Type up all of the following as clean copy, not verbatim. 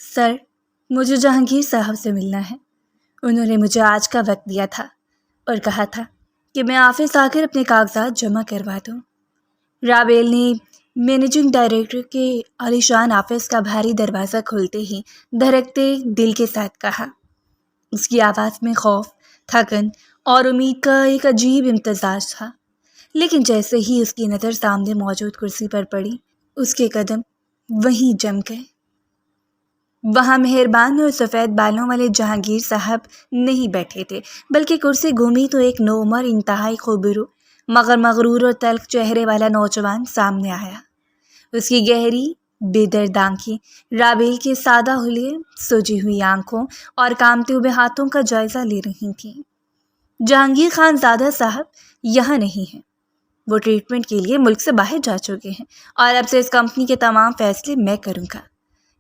سر، مجھے جہانگیر صاحب سے ملنا ہے۔ انہوں نے مجھے آج کا وقت دیا تھا اور کہا تھا کہ میں آفس آ کر اپنے کاغذات جمع کروا دوں۔ رابیل نے مینیجنگ ڈائریکٹر کے عالیشان آفس کا بھاری دروازہ کھولتے ہی دھڑکتے دل کے ساتھ کہا۔ اس کی آواز میں خوف، تھکن اور امید کا ایک عجیب امتزاج تھا، لیکن جیسے ہی اس کی نظر سامنے موجود کرسی پر پڑی، اس کے قدم وہیں جم گئے۔ وہاں مہربان اور سفید بالوں والے جہانگیر صاحب نہیں بیٹھے تھے، بلکہ کرسی گھومی تو ایک نوعمر، انتہائی خوبرو مگر مغرور اور تلخ چہرے والا نوجوان سامنے آیا۔ اس کی گہری بے درد آنکھیں رابیل کے سادہ حلیے، سوجی ہوئی آنکھوں اور کامتے ہوئے ہاتھوں کا جائزہ لے رہی تھیں۔ جہانگیر خان زادہ صاحب یہاں نہیں ہیں۔ وہ ٹریٹمنٹ کے لیے ملک سے باہر جا چکے ہیں اور اب سے اس کمپنی کے تمام فیصلے میں کروں گا۔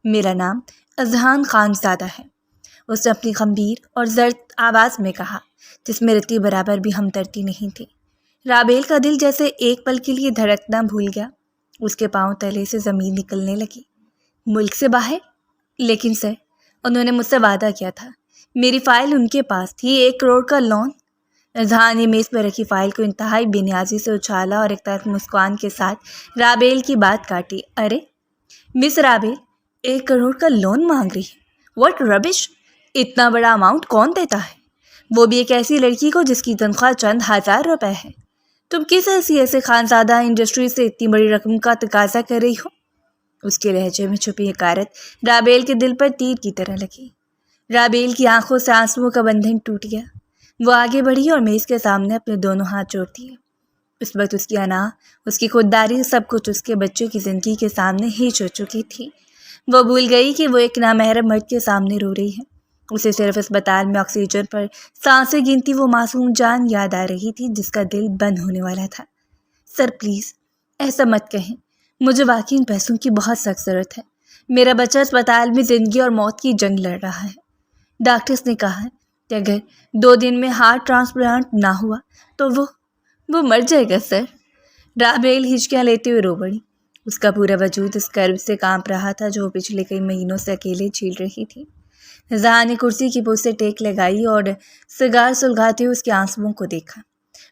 میرا نام اذہان خان زادہ ہے، اس نے اپنی گمبھیر اور زرد آواز میں کہا، جس میں رتی برابر بھی ہمدردی نہیں تھی۔ رابیل کا دل جیسے ایک پل کے لیے دھڑکنا بھول گیا، اس کے پاؤں تلے سے زمین نکلنے لگی۔ ملک سے باہر؟ لیکن سر، انہوں نے مجھ سے وعدہ کیا تھا، میری فائل ان کے پاس تھی، 1 کروڑ کا لون۔ اذہان نے میز پر رکھی فائل کو انتہائی بے نیازی سے اچھالا اور ایک طرف مسکان کے ساتھ رابیل کی بات کاٹی۔ ارے مس رابیل، 1 کروڑ کا لون مانگ رہی ہے؟ واٹ ربش! اتنا بڑا اماؤنٹ کون دیتا ہے؟ وہ بھی ایک ایسی لڑکی کو جس کی تنخواہ چند ہزار روپے ہے۔ تم کس حیثیت سے خانزادہ انڈسٹری سے اتنی بڑی رقم کا تقاضا کر رہی ہو؟ اس کے لہجے میں چھپی حقارت رابیل کے دل پر تیر کی طرح لگی۔ رابیل کی آنکھوں سے آنسوؤں کا بندھن ٹوٹ گیا۔ وہ آگے بڑھی اور میز کے سامنے اپنے دونوں ہاتھ جوڑ دیے۔ اس وقت اس کی انا، اس کی خودداری، سب کچھ اس کے بچے کی زندگی کے سامنے ہیچ ہو چکی تھی۔ وہ بھول گئی کہ وہ ایک نامحرم مرد کے سامنے رو رہی ہے۔ اسے صرف اسپتال میں آکسیجن پر سانسیں گنتی وہ معصوم جان یاد آ رہی تھی جس کا دل بند ہونے والا تھا۔ سر پلیز ایسا مت کہیں، مجھے واقعی ان پیسوں کی بہت سخت ضرورت ہے۔ میرا بچہ اسپتال میں زندگی اور موت کی جنگ لڑ رہا ہے۔ ڈاکٹرز نے کہا ہے کہ اگر 2 دن میں ہارٹ ٹرانسپلانٹ نہ ہوا تو وہ مر جائے گا سر۔ رابیل ہچکیاں لیتے ہوئے رو پڑی۔ اس کا پورا وجود اس کرب سے کانپ رہا تھا جو وہ پچھلے کئی مہینوں سے اکیلے جھیل رہی تھی۔ اذہان نے کرسی کی پشت سے ٹیک لگائی اور سگار سلگاتے ہوئے اس کے آنسوؤں کو دیکھا۔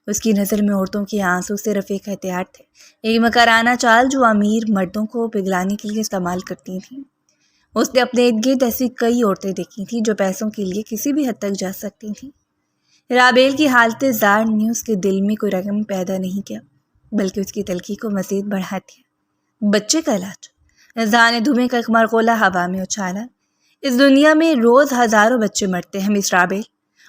اس کی نظر میں عورتوں کے آنسو صرف ایک ہتھیار تھے، ایک مکرانہ چال جو امیر مردوں کو پگلانے کے لیے استعمال کرتی تھیں۔ اس نے اپنے ارد گرد ایسی کئی عورتیں دیکھی تھیں جو پیسوں کے لیے کسی بھی حد تک جا سکتی تھیں۔ رابیل کی حالت زار نے اس کے دل میں کوئی رقم پیدا نہیں کیا، بلکہ اس کی تلخی کو مزید بڑھا دیا۔ بچے کا علاج؟ اذہان نے دھوئیں کا ایک مرغولا ہوا میں اچھالا۔ اس دنیا میں روز ہزاروں بچے مرتے ہیں مس رابیل،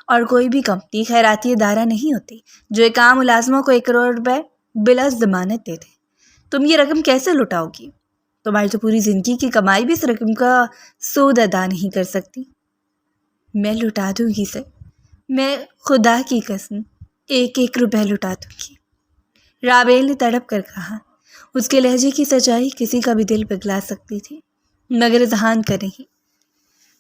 اور کوئی بھی کمپنی خیراتی ادارہ نہیں ہوتی جو ایک عام ملازموں کو 1 کروڑ روپے بلا ضمانت دے دے۔ تم یہ رقم کیسے لٹاؤ گی؟ تمہاری تو پوری زندگی کی کمائی بھی اس رقم کا سود ادا نہیں کر سکتی۔ میں لٹا دوں گی سر، میں خدا کی قسم 1 روپے لٹا دوں گی، رابیل نے تڑپ کر کہا۔ اس کے لہجے کی سچائی کسی کا بھی دل پگھلا سکتی تھی، مگر اذہان کا نہیں۔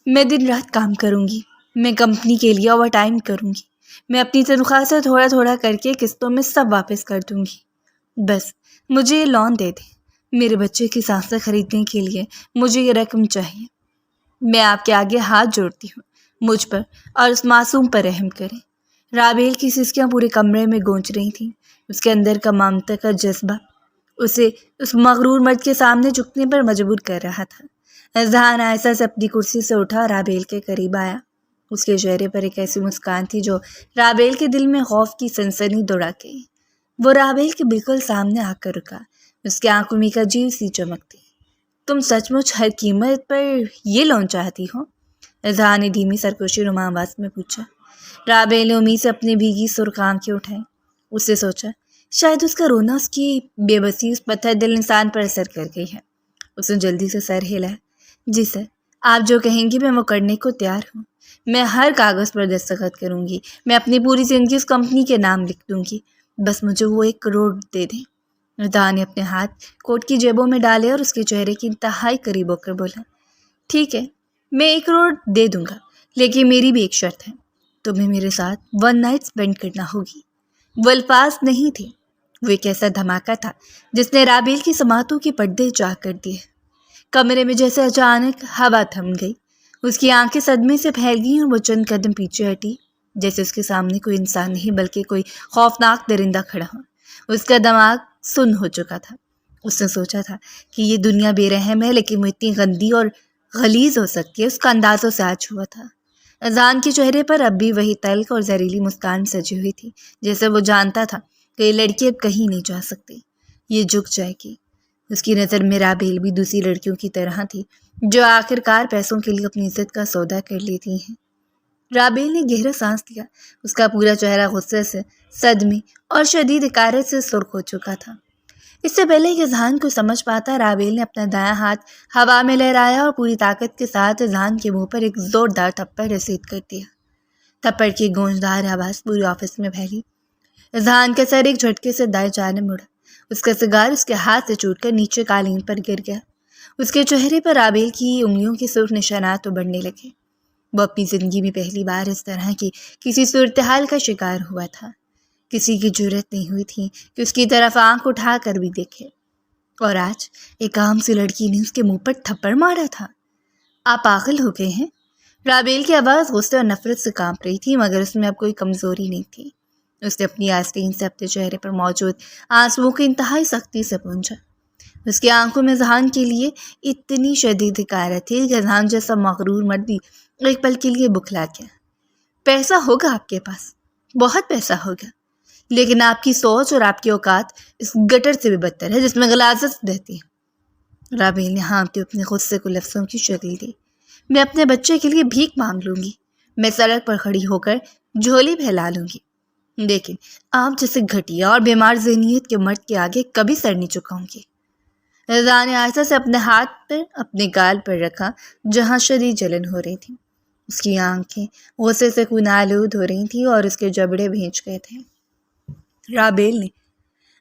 میں دن رات کام کروں گی، میں کمپنی کے لیے اوور ٹائم کروں گی، میں اپنی تنخواہ سے تھوڑا تھوڑا کر کے قسطوں میں سب واپس کر دوں گی۔ بس مجھے یہ لون دے دیں، میرے بچے کی سانسیں خریدنے کے لیے مجھے یہ رقم چاہیے۔ میں آپ کے آگے ہاتھ جوڑتی ہوں، مجھ پر اور اس معصوم پر رحم کریں۔ رابیل کی سسکیاں پورے کمرے میں گونج رہی تھیں۔ اس کے اندر کا ممتا کا جذبہ اسے اس مغرور مرد کے سامنے جھکنے پر مجبور کر رہا تھا۔ اذہان آہستہ سے اپنی کرسی سے اٹھا رابیل کے قریب آیا۔ اس کے چہرے پر ایک ایسی مسکان تھی جو رابیل کے دل میں خوف کی سنسنی دوڑا گئی۔ وہ رابیل کے بالکل سامنے آ کر رکا۔ اس کی آنکھوں میں ایک عجیب سی چمک تھی۔ تم سچ مچ ہر قیمت پر یہ لون چاہتی ہو؟ اذہان نے دھیمی سرکشی نما آواز میں پوچھا۔ رابیل نے امید سے اپنی بھیگی سرخ آنکھیں اٹھائیں۔ اس نے سوچا شاید اس کا رونا اس کی بے بسی اس پتھر دل انسان پر اثر کر گئی ہے۔ اس نے جلدی سے سر ہلایا۔ جی سر، آپ جو کہیں گی میں وہ کرنے کو تیار ہوں۔ میں ہر کاغذ پر دستخط کروں گی، میں اپنی پوری زندگی اس کمپنی کے نام لکھ دوں گی، بس مجھے وہ 1 کروڑ دے دیں۔ اذہان نے اپنے ہاتھ کوٹ کی جیبوں میں ڈالے اور اس کے چہرے کے انتہائی قریب ہو کر بولا، ٹھیک ہے، میں 1 کروڑ دے دوں گا، لیکن میری بھی ایک شرط ہے، تمہیں میرے ساتھ 1 نائٹ اسپینڈ کرنا ہوگی۔ وہ الفاظ نہیں تھے، وہ ایک ایسا دھماکہ تھا جس نے رابیل کی سماعتوں کے پردے چاک کر دیے۔ کمرے میں جیسے اچانک ہوا تھم گئی، اس کی آنکھیں صدمے سے پھیل گئیں اور وہ چند قدم پیچھے ہٹی، جیسے اس کے سامنے کوئی انسان نہیں بلکہ کوئی خوفناک درندہ کھڑا ہو۔ اس کا دماغ سن ہو چکا تھا۔ اس نے سوچا تھا کہ یہ دنیا بے رحم ہے، لیکن وہ اتنی گندی اور غلیظ ہو سکتی ہے، اس کا اندازوں سے آج ہوا تھا۔ اذان کے چہرے پر اب بھی وہی تلخ اور زہریلی مسکان سجی ہوئی تھی، جیسے وہ جانتا تھا کہ یہ لڑکی اب کہیں نہیں جا سکتی، یہ جھک جائے گی۔ اس کی نظر میں رابیل بھی دوسری لڑکیوں کی طرح تھی، جو آخر کار پیسوں کے لیے اپنی عزت کا سودا کر لیتی ہیں۔ رابیل نے گہرا سانس لیا۔ اس کا پورا چہرہ غصے سے، صدمے اور شدید حقارت سے سرخ ہو چکا تھا۔ اس سے پہلے کہ اذہان کو سمجھ پاتا، رابیل نے اپنا دایاں ہاتھ ہوا میں لہرایا اور پوری طاقت کے ساتھ اذہان کے منہ پر ایک زوردار تھپڑ رسید کر دیا۔ تھپڑ کی گونجدار آواز پورے آفس میں پھیلی۔ اذہان کا سر ایک جھٹکے سے دائیں جانب مڑا۔ اس کا سگار اس کے ہاتھ سے چھوٹ کر نیچے قالین پر گر گیا۔ اس کے چہرے پر رابیل کی انگلیوں کے سرخ نشانات ابھرنے لگے۔ وہ اپنی زندگی میں پہلی بار اس طرح کی کسی صورتحال کا شکار ہوا تھا۔ کسی کی جرأت نہیں ہوئی تھی کہ اس کی طرف آنکھ اٹھا کر بھی دیکھے، اور آج ایک عام سی لڑکی نے اس کے منہ پر تھپڑ مارا تھا۔ آپ پاگل ہو گئے ہیں؟ رابیل کی آواز غصے اور نفرت سے کانپ رہی تھی، مگر اس میں اب کوئی کمزوری نہیں تھی۔ اس نے اپنی آستین سے اپنے چہرے پر موجود آنسوؤں کو انتہائی سختی سے پونچھا۔ اس کی آنکھوں میں اذہان کے لیے اتنی شدید حقارت تھی کہ اذہان جیسا مغرور مرد بھی ایک پل کے لیے بکھلا گیا۔ پیسہ ہوگا آپ کے پاس، بہت پیسہ ہوگا، لیکن آپ کی سوچ اور آپ کی اوقات اس گٹر سے بھی بدتر ہے جس میں غلاظت رہتی ہے۔ رابیل نے ہانپتے اپنے غصے کو لفظوں کی شکل دی۔ میں اپنے بچے کے لیے بھیک مانگ لوں گی، میں سڑک پر کھڑی ہو کر جھولی پھیلا لوں گی، لیکن آپ جیسے گھٹیا اور بیمار ذہنیت کے مرد کے آگے کبھی سر نہیں چکاؤں گی۔ رضا نے آہستہ سے اپنے ہاتھ پر اپنے گال پر رکھا جہاں شدید جلن ہو رہی تھی۔ اس کی آنکھیں غصے سے خون آلود ہو رہی تھیں اور اس کے جبڑے بھینچ گئے تھے۔ رابیل نے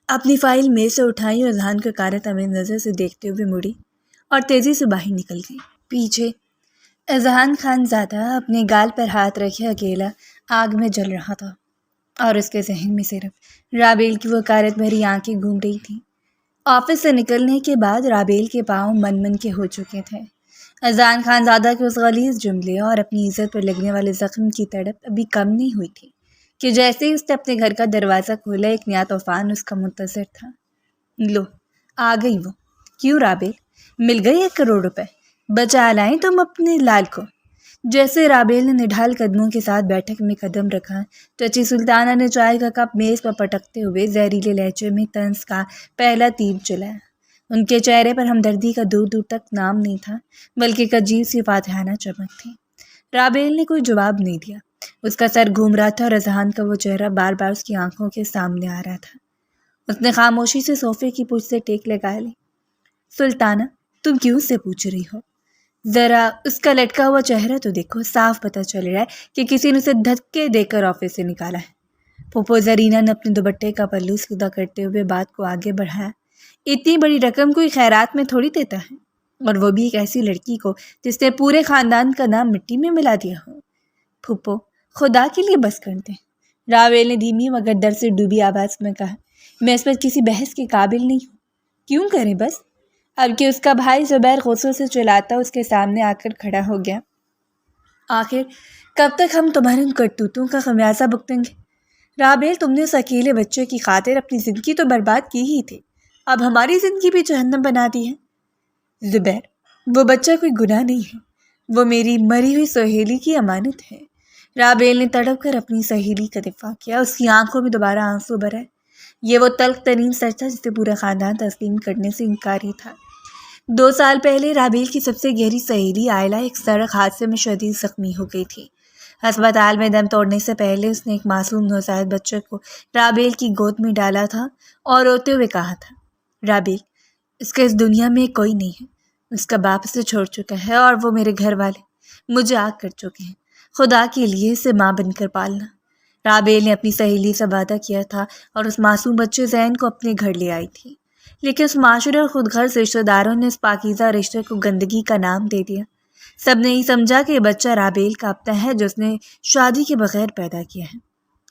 اپنی فائل میز سے اٹھائی اور اذہان کو حقارت آمیز نظر سے دیکھتے ہوئے مڑی اور تیزی سے باہر نکل گئی۔ پیچھے اذہان خان زادہ اپنے گال پر ہاتھ رکھے اکیلا آگ میں جل رہا تھا، اور اس کے ذہن میں صرف رابیل کی وہ حقارت بھری آنکھیں گھوم رہی تھیں۔ آفس سے نکلنے کے بعد رابیل کے پاؤں من من کے ہو چکے تھے۔ اذہان خان زادہ کے اس غلیظ جملے اور اپنی عزت پر لگنے والے زخم کی تڑپ ابھی کم نہیں ہوئی تھی کہ جیسے ہی اس نے اپنے گھر کا دروازہ کھولا، ایک نیا طوفان اس کا منتظر تھا۔ لو، آ گئی وہ۔ کیوں رابیل؟ مل گئی 1 کروڑ روپے؟ بچا لائیں تم اپنے لال کو؟ جیسے رابیل نے نڈھال قدموں کے ساتھ بیٹھک میں قدم رکھا، چچی سلطانہ نے چائے کا کپ میز پر پٹکتے ہوئے زہریلے لہجے میں طنز کا پہلا تیر چلایا۔ ان کے چہرے پر ہمدردی کا دور دور تک نام نہیں تھا، بلکہ ایک عجیب سی فاتحانہ چمک تھی۔ رابیل نے کوئی جواب نہیں دیا۔ اس کا سر گھوم رہا تھا اور اذہان کا وہ چہرہ بار بار اس کی آنکھوں کے سامنے آ رہا تھا۔ اس نے خاموشی سے صوفے کی پشت سے ٹیک لگا لی۔ سلطانہ، تم کیوں سے پوچھ رہی ہو؟ ذرا اس کا لٹکا ہوا چہرہ تو دیکھو، صاف پتہ چل رہا ہے کہ کسی نے اسے دھکے دے کر آفس سے نکالا ہے۔ پھوپھو زرینہ نے اپنے دوپٹے کا پلو سیدھا کرتے ہوئے بات کو آگے بڑھایا۔ اتنی بڑی رقم کوئی خیرات میں تھوڑی دیتا ہے، اور وہ بھی ایک ایسی لڑکی کو جس نے پورے خاندان کا نام مٹی میں ملا دیا ہو۔ پھوپھو، خدا کے لیے بس کر دیں، رابیل نے دھیمی مگر ڈر سے ڈوبی آواز میں کہا۔ میں اس پر کسی بحث کے قابل نہیں ہوں۔ کیوں کریں بس؟ اب کہ اس کا بھائی زبیر غصوں سے چلاتا اس کے سامنے آ کر کھڑا ہو گیا۔ آخر کب تک ہم تمہارے ان کرتوتوں کا خمیازہ بھگتیں گے؟ رابیل، تم نے اس اکیلے بچے کی خاطر اپنی زندگی تو برباد کی ہی تھی، اب ہماری زندگی بھی جہنم بنا دی ہے۔ زبیر، وہ بچہ کوئی گناہ نہیں ہے، وہ میری مری ہوئی سہیلی کی امانت ہے۔ رابیل نے تڑپ کر اپنی سہیلی کا دفاع کیا۔ اس کی آنکھوں میں دوبارہ آنسو بھرے۔ یہ وہ تلخ ترین سچ تھا جسے پورا خاندان تسلیم کرنے سے انکاری تھا۔ 2 سال پہلے رابیل کی سب سے گہری سہیلی آئلہ ایک سڑک حادثے میں شدید زخمی ہو گئی تھی۔ ہسپتال میں دم توڑنے سے پہلے اس نے ایک معصوم نوزائیدہ بچے کو رابیل کی گود میں ڈالا تھا اور روتے ہوئے کہا تھا، رابیل، اس کا اس دنیا میں کوئی نہیں ہے، اس کا باپ اسے چھوڑ چکا ہے اور وہ میرے گھر والے مجھے آگ کر چکے ہیں، خدا کے لیے اسے ماں بن کر پالنا۔ رابیل نے اپنی سہیلی سے وعدہ کیا تھا اور اس معصوم بچے زین کو اپنے گھر لے آئی تھی، لیکن اس معاشرے اور خود غرض رشتہ داروں نے اس پاکیزہ رشتے کو گندگی کا نام دے دیا۔ سب نے یہ سمجھا کہ یہ بچہ رابیل کا اپنا ہے جو اس نے شادی کے بغیر پیدا کیا ہے۔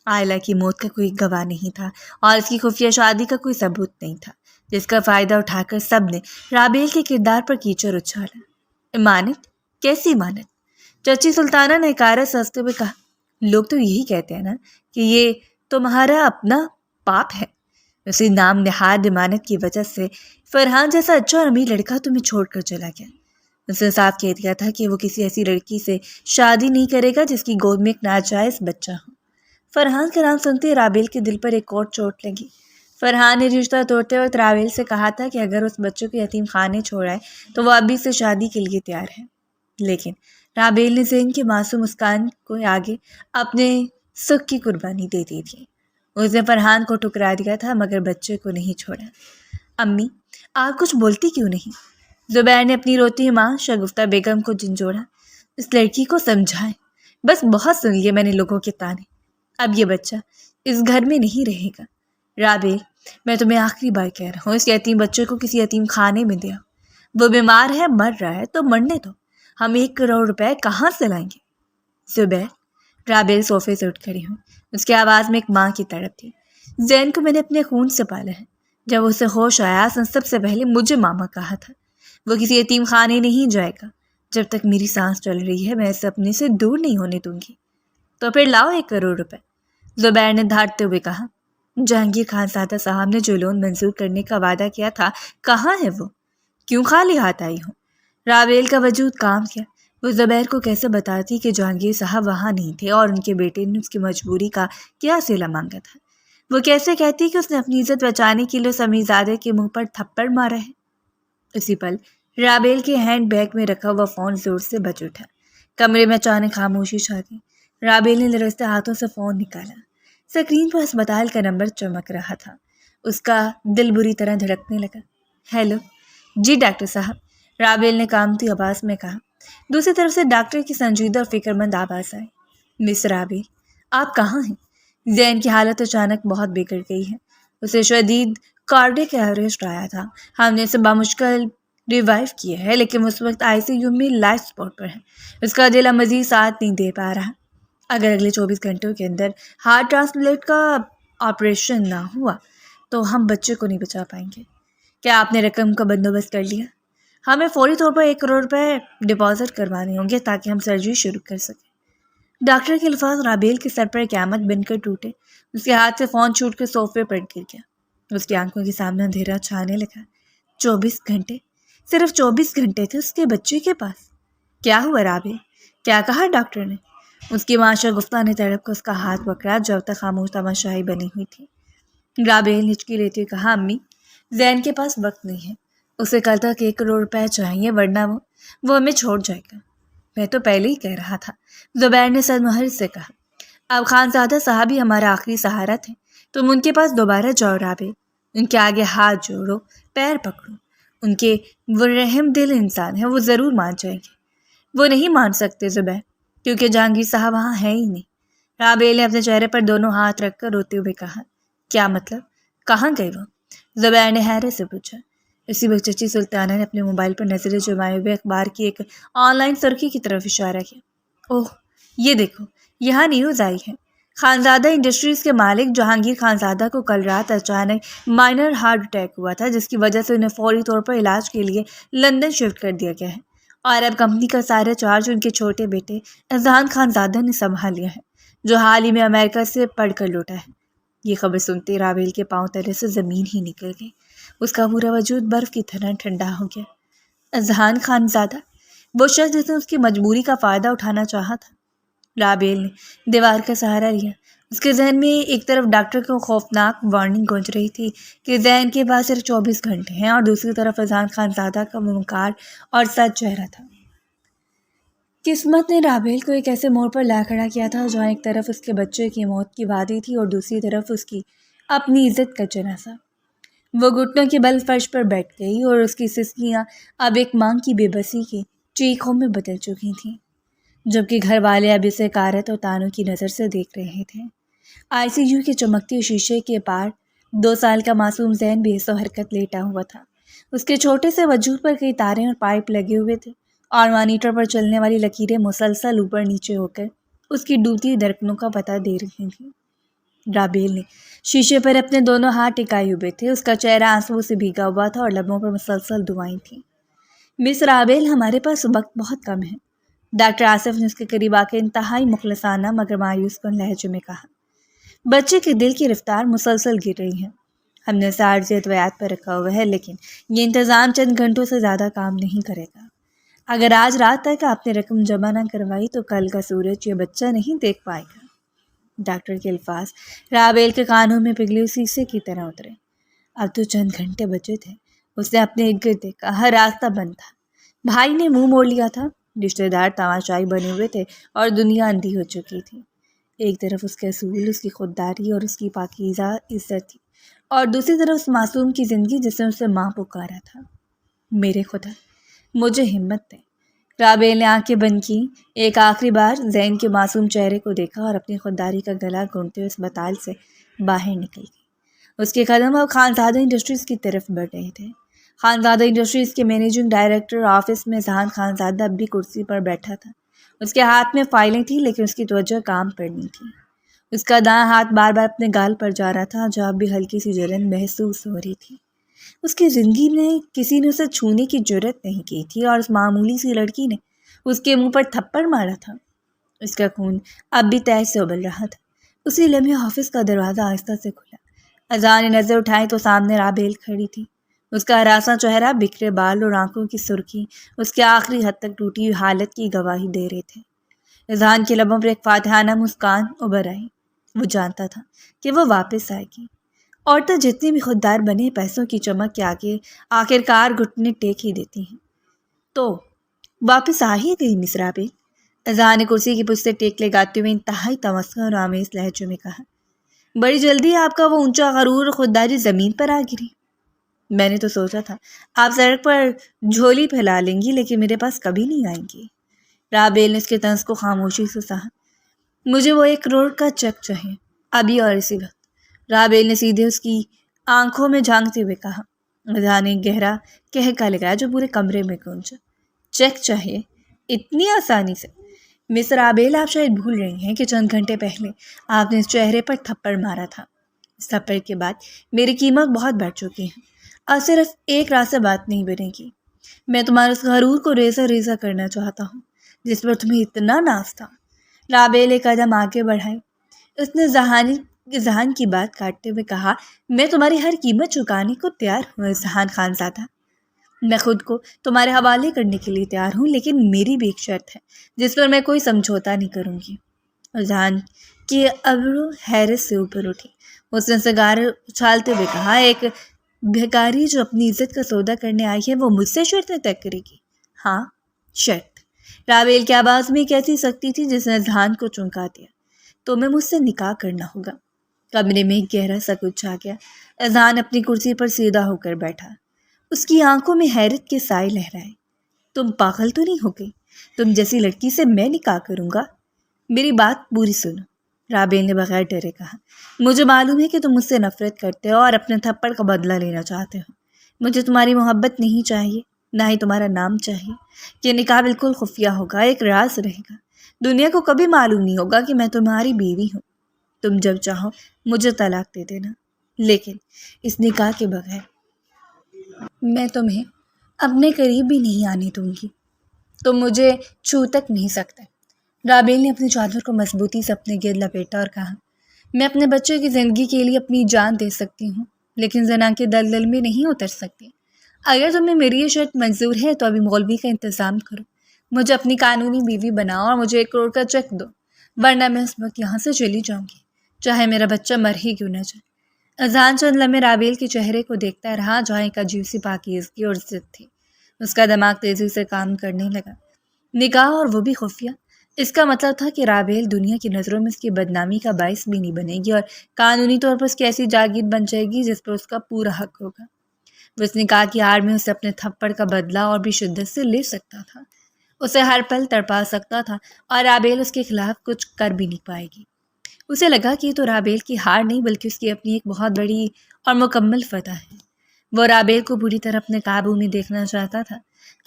آئلہ کی موت کا کوئی گواہ نہیں تھا اور اس کی خفیہ شادی کا کوئی ثبوت نہیں تھا۔ جس کا فائدہ اٹھا کر سب نے رابیل کے کردار پر کیچڑ اچھالا۔ امانت؟ کیسی امانت؟ چچی سلطانہ نے حکارت سے ہنستے ہوئے کہا، لوگ تو یہی کہتے ہیں نا کہ یہ تمہارا اپنا پاپ ہے۔ اسی نام نہاد امانت کی وجہ سے فرحان جیسا اچھا اور امیر لڑکا تمہیں چھوڑ کر چلا گیا۔ اس نے صاف کہہ دیا تھا کہ وہ کسی ایسی لڑکی سے شادی نہیں کرے گا جس کی گود میں ایک ناجائز بچہ ہو۔ فرحان کا نام سنتے رابیل کے دل پر ایک اور چوٹ لگی۔ فرحان نے رشتہ توڑتے وقت رابیل سے کہا تھا کہ اگر اس بچے کو یتیم خانے چھوڑائے تو وہ ابھی سے شادی کے لیے تیار ہے، لیکن رابیل نے ذہن کی معصوم مسکان کو آگے اپنے سکھ کی قربانی دے دی تھی۔ اس نے فرحان کو ٹھکرا دیا تھا مگر بچے کو نہیں چھوڑا۔ امی، آپ کچھ بولتی کیوں نہیں؟ زبیر نے اپنی روتی ماں شگفتہ بیگم کو جھنجھوڑا۔ اس لڑکی کو سمجھائیں، بس بہت سن لیے میں نے لوگوں کے تانے، اب یہ بچہ اس گھر میں نہیں رہے گا۔ رابیل، میں تمہیں آخری بار کہہ رہا ہوں، اس یتیم بچے کو کسی یتیم خانے میں دیا۔ وہ بیمار ہے، مر رہا ہے تو مرنے دو، ہم 1 کروڑ روپے کہاں سے لائیں گے؟ زبیر، رابیل صوفے سے اٹھ کھڑی ہوں۔ اس کی آواز میں ایک ماں کی تڑپ تھی۔ زین کو میں نے اپنے خون سے پالا ہے۔ جب اسے ہوش آیا اس نے سب سے پہلے مجھے ماما کہا تھا۔ وہ کسی یتیم خانے نہیں جائے گا۔ جب تک میری سانس چل رہی ہے میں اسے اپنے سے دور نہیں ہونے دوں گی۔ تو پھر لاؤ 1 کروڑ روپے، زبیر نے دھاڑتے ہوئے کہا۔ جہانگیر خان زادہ صاحب نے جو لون منظور کرنے کا وعدہ کیا تھا، کہاں ہے وہ؟ کیوں خالی ہاتھ آئی ہوں؟ رابیل کا وجود کام کیا۔ وہ زبیر کو کیسے بتاتی کہ جہانگیر صاحب وہاں نہیں تھے اور ان کے بیٹے نے اس کی مجبوری کا کیا صلہ مانگا تھا؟ وہ کیسے کہتی کہ اس نے اپنی عزت بچانے کے لیے سمیع زادے کے منہ پر تھپڑ مارا ہے؟ اسی پل رابیل کے ہینڈ بیگ میں رکھا ہوا فون زور سے بج اٹھا۔ کمرے میں اچانک خاموشی چھا گئی۔ رابیل نے لرزتے ہاتھوں سے فون نکالا۔ اسکرین پر ہسپتال کا نمبر چمک رہا تھا۔ اس کا دل بری طرح دھڑکنے لگا۔ ہیلو، جی ڈاکٹر صاحب، رابیل نے کامتی آواز میں کہا۔ دوسری طرف سے ڈاکٹر کی سنجیدہ اور فکر مند آواز آئی۔ مس رابیل، آپ کہاں ہیں؟ زین کی حالت اچانک بہت بگڑ گئی ہے۔ اسے شدید کارڈیک اریسٹ آیا تھا۔ ہم نے اسے بامشکل ریوائیو کیا ہے، لیکن اس وقت ICU میں لائف سپورٹ پر ہے۔ اس کا دل اب مزید ساتھ نہیں دے پا رہا۔ اگر اگلے 24 گھنٹوں کے اندر ہارٹ ٹرانسپلانٹ کا آپریشن نہ ہوا تو ہم بچے کو نہیں بچا پائیں گے۔ کیا آپ نے رقم کا بندوبست کر لیا؟ ہمیں فوری طور پر 1 کروڑ روپے ڈپازٹ کروانے ہوں گے تاکہ ہم سرجری شروع کر سکیں۔ ڈاکٹر کے الفاظ رابیل کے سر پر قیامت بن کر ٹوٹے۔ اس کے ہاتھ سے فون چھوٹ کر صوفے پر گر گیا۔ اس کی آنکھوں کے سامنے اندھیرا چھانے لگا۔ 24 گھنٹے، صرف 24 گھنٹے تھے اس کے بچے کے پاس۔ کیا ہوا رابیل؟ کیا کہا ڈاکٹر نے؟ اس کی ماں شگفتہ نے تڑپ کر اس کا ہاتھ پکڑا جو اب تک خاموش تماشائی بنی ہوئی تھی۔ رابیل ہچکی لیتے ہوئے کہا، امی، زین کے پاس وقت نہیں ہے، اسے کل تک 1 کروڑ روپے چاہیے ورنہ وہ ہمیں چھوڑ جائے گا۔ میں تو پہلے ہی کہہ رہا تھا، زبیر نے سرمہر سے کہا۔ اب خانزادہ صاحب ہی ہمارا آخری سہارا تھے، تم ان کے پاس دوبارہ جاؤ رابیل، ان کے آگے ہاتھ جوڑو، پیر پکڑو، ان کے وہ رحم دل انسان ہیں، وہ ضرور مان جائیں گے۔ وہ نہیں مان سکتے زبیر، کیونکہ جہانگیر صاحب وہاں ہے ہی نہیں۔ رابیل نے اپنے چہرے پر دونوں ہاتھ رکھ کر روتے ہوئے کہا۔ کیا مطلب؟ کہاں گئے وہ؟ زبیر نے حیرت سے پوچھا۔ اسی وقت چچی سلطانہ نے اپنے موبائل پر نظریں جمائے ہوئے اخبار کی ایک آن لائن سرخی کی طرف اشارہ کیا۔ اوہ، یہ دیکھو، یہاں نیوز آئی ہے۔ خانزادہ انڈسٹریز کے مالک جہانگیر خانزادہ کو کل رات اچانک مائنر ہارٹ اٹیک ہوا تھا، جس کی وجہ سے انہیں فوری طور پر علاج کے لیے لندن شفٹ کر دیا گیا ہے، اور اب کمپنی کا سارا چارج ان کے چھوٹے بیٹے اذہان خانزادہ نے سنبھال لیا ہے، جو حال ہی میں امریکہ سے پڑھ کر لوٹا ہے۔ یہ خبر سنتے رابیل کے پاؤں تلے سے زمین ہی نکل گئی۔ اس کا پورا وجود برف کی طرح ٹھنڈا ہو گیا۔ اذہان خانزادہ، وہ شخص جس نے اس کی مجبوری کا فائدہ اٹھانا چاہا تھا۔ رابیل نے دیوار کا سہارا لیا۔ اس کے ذہن میں ایک طرف ڈاکٹر کو خوفناک وارننگ گونج رہی تھی کہ ذہن کے پاس صرف 24 گھنٹے ہیں، اور دوسری طرف اذہان خانزادہ کا ممکار اور سچ چہرہ تھا۔ قسمت نے رابیل کو ایک ایسے موڑ پر لا کھڑا کیا تھا جہاں ایک طرف اس کے بچے کی موت کی وعدے تھی اور دوسری طرف اس کی اپنی عزت کا جنازہ۔ وہ گھٹنوں کے بل فرش پر بیٹھ گئی اور اس کی سسکیاں اب ایک مانگ کی بے بسی کی چیخوں میں بدل چکی تھیں، جبکہ گھر والے اب اسے کارت اور تانوں کی نظر سے دیکھ رہے تھے۔ ICU کے چمکتے شیشے کے پار 2 سال کا معصوم ذہن بے حس و حرکت لیٹا ہوا تھا۔ اس کے چھوٹے سے وجود پر کئی تاریں اور پائپ لگے ہوئے تھے، اور مانیٹر پر چلنے والی لکیریں مسلسل اوپر نیچے ہو کر اس کی ڈوبتی دھڑکنوں کا پتہ دے رہی تھیں۔ رابیل نے شیشے پر اپنے دونوں ہاتھ ٹکائے ہوئے تھے. اس کا چہرہ آنسوؤں سے بھیگا ہوا تھا اور لبوں پر مسلسل دعائیں تھیں. مس رابیل، ہمارے پاس وقت بہت کم ہے. ڈاکٹر آصف نے اس کے قریب آ کے انتہائی مخلصانہ مگر مایوس کن لہجے میں کہا. بچے کے دل کی رفتار مسلسل گر رہی ہے. ہم نے اسے عارضی ادویات پر رکھا ہوا ہے، لیکن یہ انتظام چند گھنٹوں سے زیادہ کام نہیں کرے گا. اگر آج رات تک آپ نے رقم جمع نہ کروائی تو کل کا سورج یہ بچہ نہیں دیکھ پائے گا. ڈاکٹر کے الفاظ رابیل کے کانوں میں پگھلے شیشے کی طرح اترے. اب تو چند گھنٹے بچے تھے. اس نے اپنے ارد دیکھا. ہر راستہ بند تھا. بھائی نے منہ موڑ لیا تھا. رشتے دار تماشائی بنے ہوئے تھے اور دنیا اندھی ہو چکی تھی. ایک طرف اس کے اصول، اس کی خودداری اور اس کی پاکیزہ عزت تھی، اور دوسری طرف اس معصوم کی زندگی جس نے اسے ماں پکارا تھا. میرے خدا، مجھے ہمت دے. رابیل نے آنکھیں بند کی. ایک آخری بار زین کے معصوم چہرے کو دیکھا اور اپنی خودداری کا گلا گھونٹتے ہوئے اسپتال سے باہر نکل گئی. اس کے قدم اب خانزادہ انڈسٹریز کی طرف بڑھ رہے تھے. خانزادہ انڈسٹریز کے مینیجنگ ڈائریکٹر آفس میں ذہان خانزادہ اب بھی کرسی پر بیٹھا تھا. اس کے ہاتھ میں فائلیں تھیں، لیکن اس کی توجہ کام پر نہیں تھی. اس کا دایاں ہاتھ بار بار اپنے گال پر جا رہا تھا، جہاں بھی ہلکی سی جلن محسوس ہو رہی تھی. اس کی زندگی میں کسی نے اسے چھونے کی جرت نہیں کی تھی، اور اس معمولی سی لڑکی نے اس کے منہ پر تھپڑ مارا تھا. اس کا خون اب بھی تیز سے ابل رہا تھا. اسی لمحے آفس کا دروازہ آہستہ سے کھلا. اذان نے نظر اٹھائی تو سامنے رابیل کھڑی تھی. اس کا ہراساں چہرہ، بکھرے بال اور آنکھوں کی سرخی اس کے آخری حد تک ٹوٹی ہوئی حالت کی گواہی دے رہے تھے. اذان کے لبوں پر ایک فاتحانہ مسکان ابھر آئی. وہ جانتا تھا کہ وہ واپس آئے گی. عورتیں جتنی بھی خوددار بنے، پیسوں کی چمک کے آگے آخرکار گھٹنے ٹیک ہی دیتی ہیں. تو واپس آ ہی گئی مس رابیل؟ اذان نے کرسی کی پشت سے ٹیک لگاتے ہوئے انتہائی تمسخر آمیز لہجے میں کہا. بڑی جلدی آپ کا وہ اونچا غرور اور خودداری زمین پر آ گری. میں نے تو سوچا تھا آپ سڑک پر جھولی پھیلا لیں گی، لیکن میرے پاس کبھی نہیں آئیں گی. رابیل نے اس کے طنز کو خاموشی سے سہا. مجھے وہ 1 کروڑ کا چیک چاہیے، ابھی اور اسی وقت. رابیل نے سیدھے اس کی آنکھوں میں جھانکتے ہوئے کہا. اذان نے گہرا کہکا لگایا جو پورے کمرے میں گونجا. چیک چاہیے؟ اتنی آسانی سے؟ مس رابیل، آپ شاید بھول رہی ہیں کہ چند گھنٹے پہلے آپ نے اس چہرے پر تھپڑ مارا تھا. اس تھپڑ کے بعد میری قیمت بہت بڑھ چکی ہے، اور صرف ایک راہ سے بات نہیں بنے گی. میں تمہارے اس غرور کو ریزہ ریزہ کرنا چاہتا ہوں جس پر تمہیں اتنا ناز تھا. رابیل نے قدم آگے بڑھائی. اس نے ذہان کی بات کاٹتے ہوئے کہا. میں تمہاری ہر قیمت چکانے کو تیار ہوں ذہان خانزادہ. میں خود کو تمہارے حوالے کرنے کے لیے تیار ہوں، لیکن میری بھی ایک شرط ہے جس پر میں کوئی سمجھوتا نہیں کروں گی. ذہان کی ابرو حیرت سے اوپر اٹھی. اس نے سگار اچھالتے ہوئے کہا. ایک بھکاری جو اپنی عزت کا سودا کرنے آئی ہے، وہ مجھ سے شرطیں طے کرے گی؟ ہاں، شرط. رابیل کی آواز میں ایک ایسی سختی تھی جس نے ذہان کو چونکا دیا. تمہیں مجھ سے نکاح کرنا ہوگا. کمرے میں ایک گہرا سکوت چھا گیا. ذہان اپنی کرسی پر سیدھا ہو کر بیٹھا. اس کی آنکھوں میں حیرت کے سائے لہرائے. تم پاگل تو نہیں ہو گئی؟ تم جیسی لڑکی سے میں نکاح کروں گا؟ میری بات پوری سنو، رابیل نے بغیر ڈرے کہا. مجھے معلوم ہے کہ تم مجھ سے نفرت کرتے ہو اور اپنے تھپڑ کا بدلہ لینا چاہتے ہو. مجھے تمہاری محبت نہیں چاہیے، نہ ہی تمہارا نام چاہیے. یہ نکاح بالکل خفیہ ہوگا، ایک راز رہے گا. دنیا کو کبھی معلوم نہیں ہوگا کہ میں تمہاری بیوی ہوں. تم جب چاہو مجھے طلاق دے دینا، لیکن اس نکاح کے بغیر میں تمہیں اپنے قریب بھی نہیں آنے دوں گی. تم مجھے چھو تک نہیں سکتے. رابیل نے اپنی چادر کو مضبوطی سے اپنے گرد لپیٹا اور کہا. میں اپنے بچے کی زندگی کے لیے اپنی جان دے سکتی ہوں، لیکن زنا کے دلدل میں نہیں اتر سکتی. اگر تمہیں میری یہ شرط منظور ہے تو ابھی مولوی کا انتظام کرو، مجھے اپنی قانونی بیوی بناؤ اور مجھے 1 کروڑ کا چیک دو، ورنہ میں اس وقت یہاں سے چلی جاؤں گی، چاہے میرا بچہ مر ہی کیوں نہ جائے. اذان چند لمحے رابیل کے چہرے کو دیکھتا رہا، جہاں ایک عجیب سی پاکیزگی اور عزت تھی. اس کا دماغ تیزی سے کام کرنے لگا. نکاح، اور وہ بھی خفیہ. اس کا مطلب تھا کہ رابیل دنیا کی نظروں میں اس کی بدنامی کا باعث بھی نہیں بنے گی، اور قانونی طور پر اس کی ایسی جاگیر بن جائے گی جس پر اس کا پورا حق ہوگا. وہ اس نکاح کی آڑ میں اسے اپنے تھپڑ کا بدلہ اور بھی شدت سے لے سکتا تھا، اسے ہر پل تڑپا سکتا تھا، اور رابیل اس کے خلاف کچھ کر بھی نہیں پائے گی. اسے لگا کہ یہ تو رابیل کی ہار نہیں بلکہ اس کی اپنی ایک بہت بڑی اور مکمل فتح ہے. وہ رابیل کو پوری طرح اپنے قابو میں دیکھنا چاہتا تھا.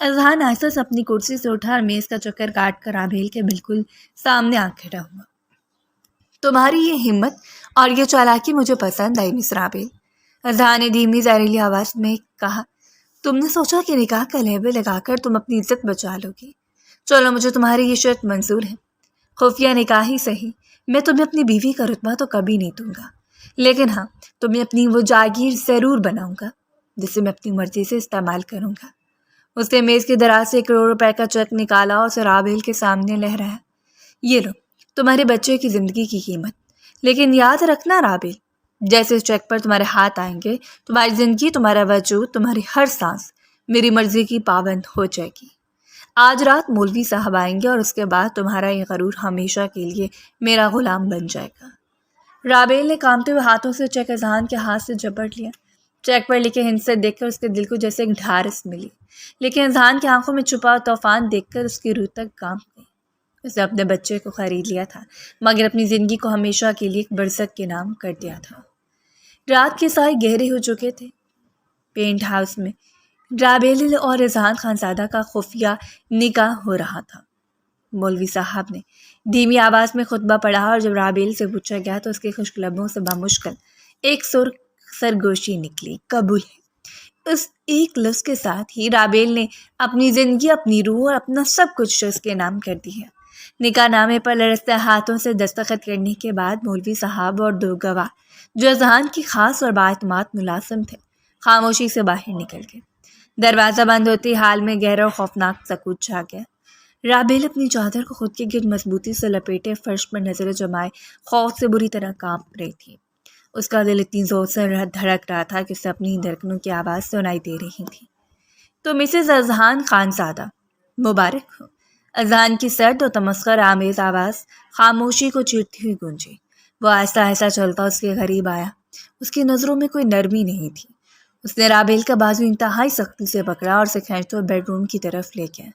اذہان آہستہ سے اپنی کرسی سے اٹھا اور میز کا چکر کاٹ کر رابیل کے بالکل سامنے آ کھڑا ہوا. تمہاری یہ ہمت اور یہ چالاکی مجھے پسند آئی مس رابیل، اذہان نے دھیمی زہریلی آواز میں کہا۔ تم نے سوچا کہ نکاح کا لیبل لگا کر تم اپنی عزت بچا لو گی؟ چلو مجھے تمہاری یہ شرط منظور ہے، خفیہ نکاح ہی صحیح، میں تمہیں اپنی بیوی کا رتبہ تو کبھی نہیں دوں گا، لیکن ہاں تمہیں اپنی وہ جاگیر ضرور بناؤں گا جسے میں اپنی مرضی سے استعمال کروں گا۔ اس نے میز کے دراز سے 1 کروڑ روپے کا چیک نکالا اور اسے رابیل کے سامنے لہرایا۔ یہ لو، تمہارے بچے کی زندگی کی قیمت، لیکن یاد رکھنا رابیل، جیسے اس چیک پر تمہارے ہاتھ آئیں گے تمہاری زندگی، تمہارا وجود، تمہاری ہر سانس میری مرضی کی پابند ہو جائے گی۔ آج رات مولوی صاحب آئیں گے اور اس کے بعد تمہارا یہ غرور ہمیشہ کے لیے میرا غلام بن جائے گا۔ رابیل نے کانپتے ہوئے ہاتھوں سے چیک اذہان کے ہاتھ سے جپٹ لیا۔ چیک پر لکھے ہند سے دیکھ کر اس کے دل کو جیسے ایک ڈھارس ملی، لیکن اذہان کی آنکھوں میں چھپا طوفان دیکھ کر اس کی روح تک کانپ گئی۔ اس نے اپنے بچے کو خرید لیا تھا، مگر اپنی زندگی کو ہمیشہ کے لیے ایک برزخ کے نام کر دیا تھا۔ رات کے سائے گہرے ہو چکے تھے۔ پینٹ ہاؤس میں رابیل اور اذہان خانزادہ کا خفیہ نکاح ہو رہا تھا۔ مولوی صاحب نے دھیمی آواز میں خطبہ پڑھا اور جب رابیل سے پوچھا گیا تو اس کے خشک لبوں سے بامشکل ایک سرگوشی نکلی، قبول ہے۔ اس ایک لفظ کے ساتھ ہی رابیل نے اپنی زندگی، اپنی روح اور اپنا سب کچھ اس کے نام کر دیا۔ نکاح نامے پر لرزتے ہاتھوں سے دستخط کرنے کے بعد مولوی صاحب اور 2 گواہ جو اذہان کی خاص اور بااعتماد ملازم تھے خاموشی سے باہر نکل گئے۔ دروازہ بند ہوتے حال میں گہرا اور خوفناک سکوت چھا گیا۔ رابیل اپنی چادر کو خود کے گرد مضبوطی سے لپیٹے فرش پر نظریں جمائے خوف سے بری طرح کانپ رہی تھی۔ اس کا دل اتنی زور سے دھڑک رہا تھا کہ اسے اپنی دھڑکنوں کی آواز سنائی دے رہی تھی۔ تو مسز اذہان خانزادہ، مبارک ہو۔ اذہان کی سرد اور تمسخر آمیز آواز خاموشی کو چیرتی ہوئی گونجی۔ وہ آہستہ آہستہ چلتا اس کے قریب آیا۔ اس کی نظروں میں کوئی نرمی نہیں تھی۔ اس نے رابیل کا بازو انتہائی سختی سے پکڑا اور اسے کھینچتے ہوئے بیڈ روم کی طرف لے گیا۔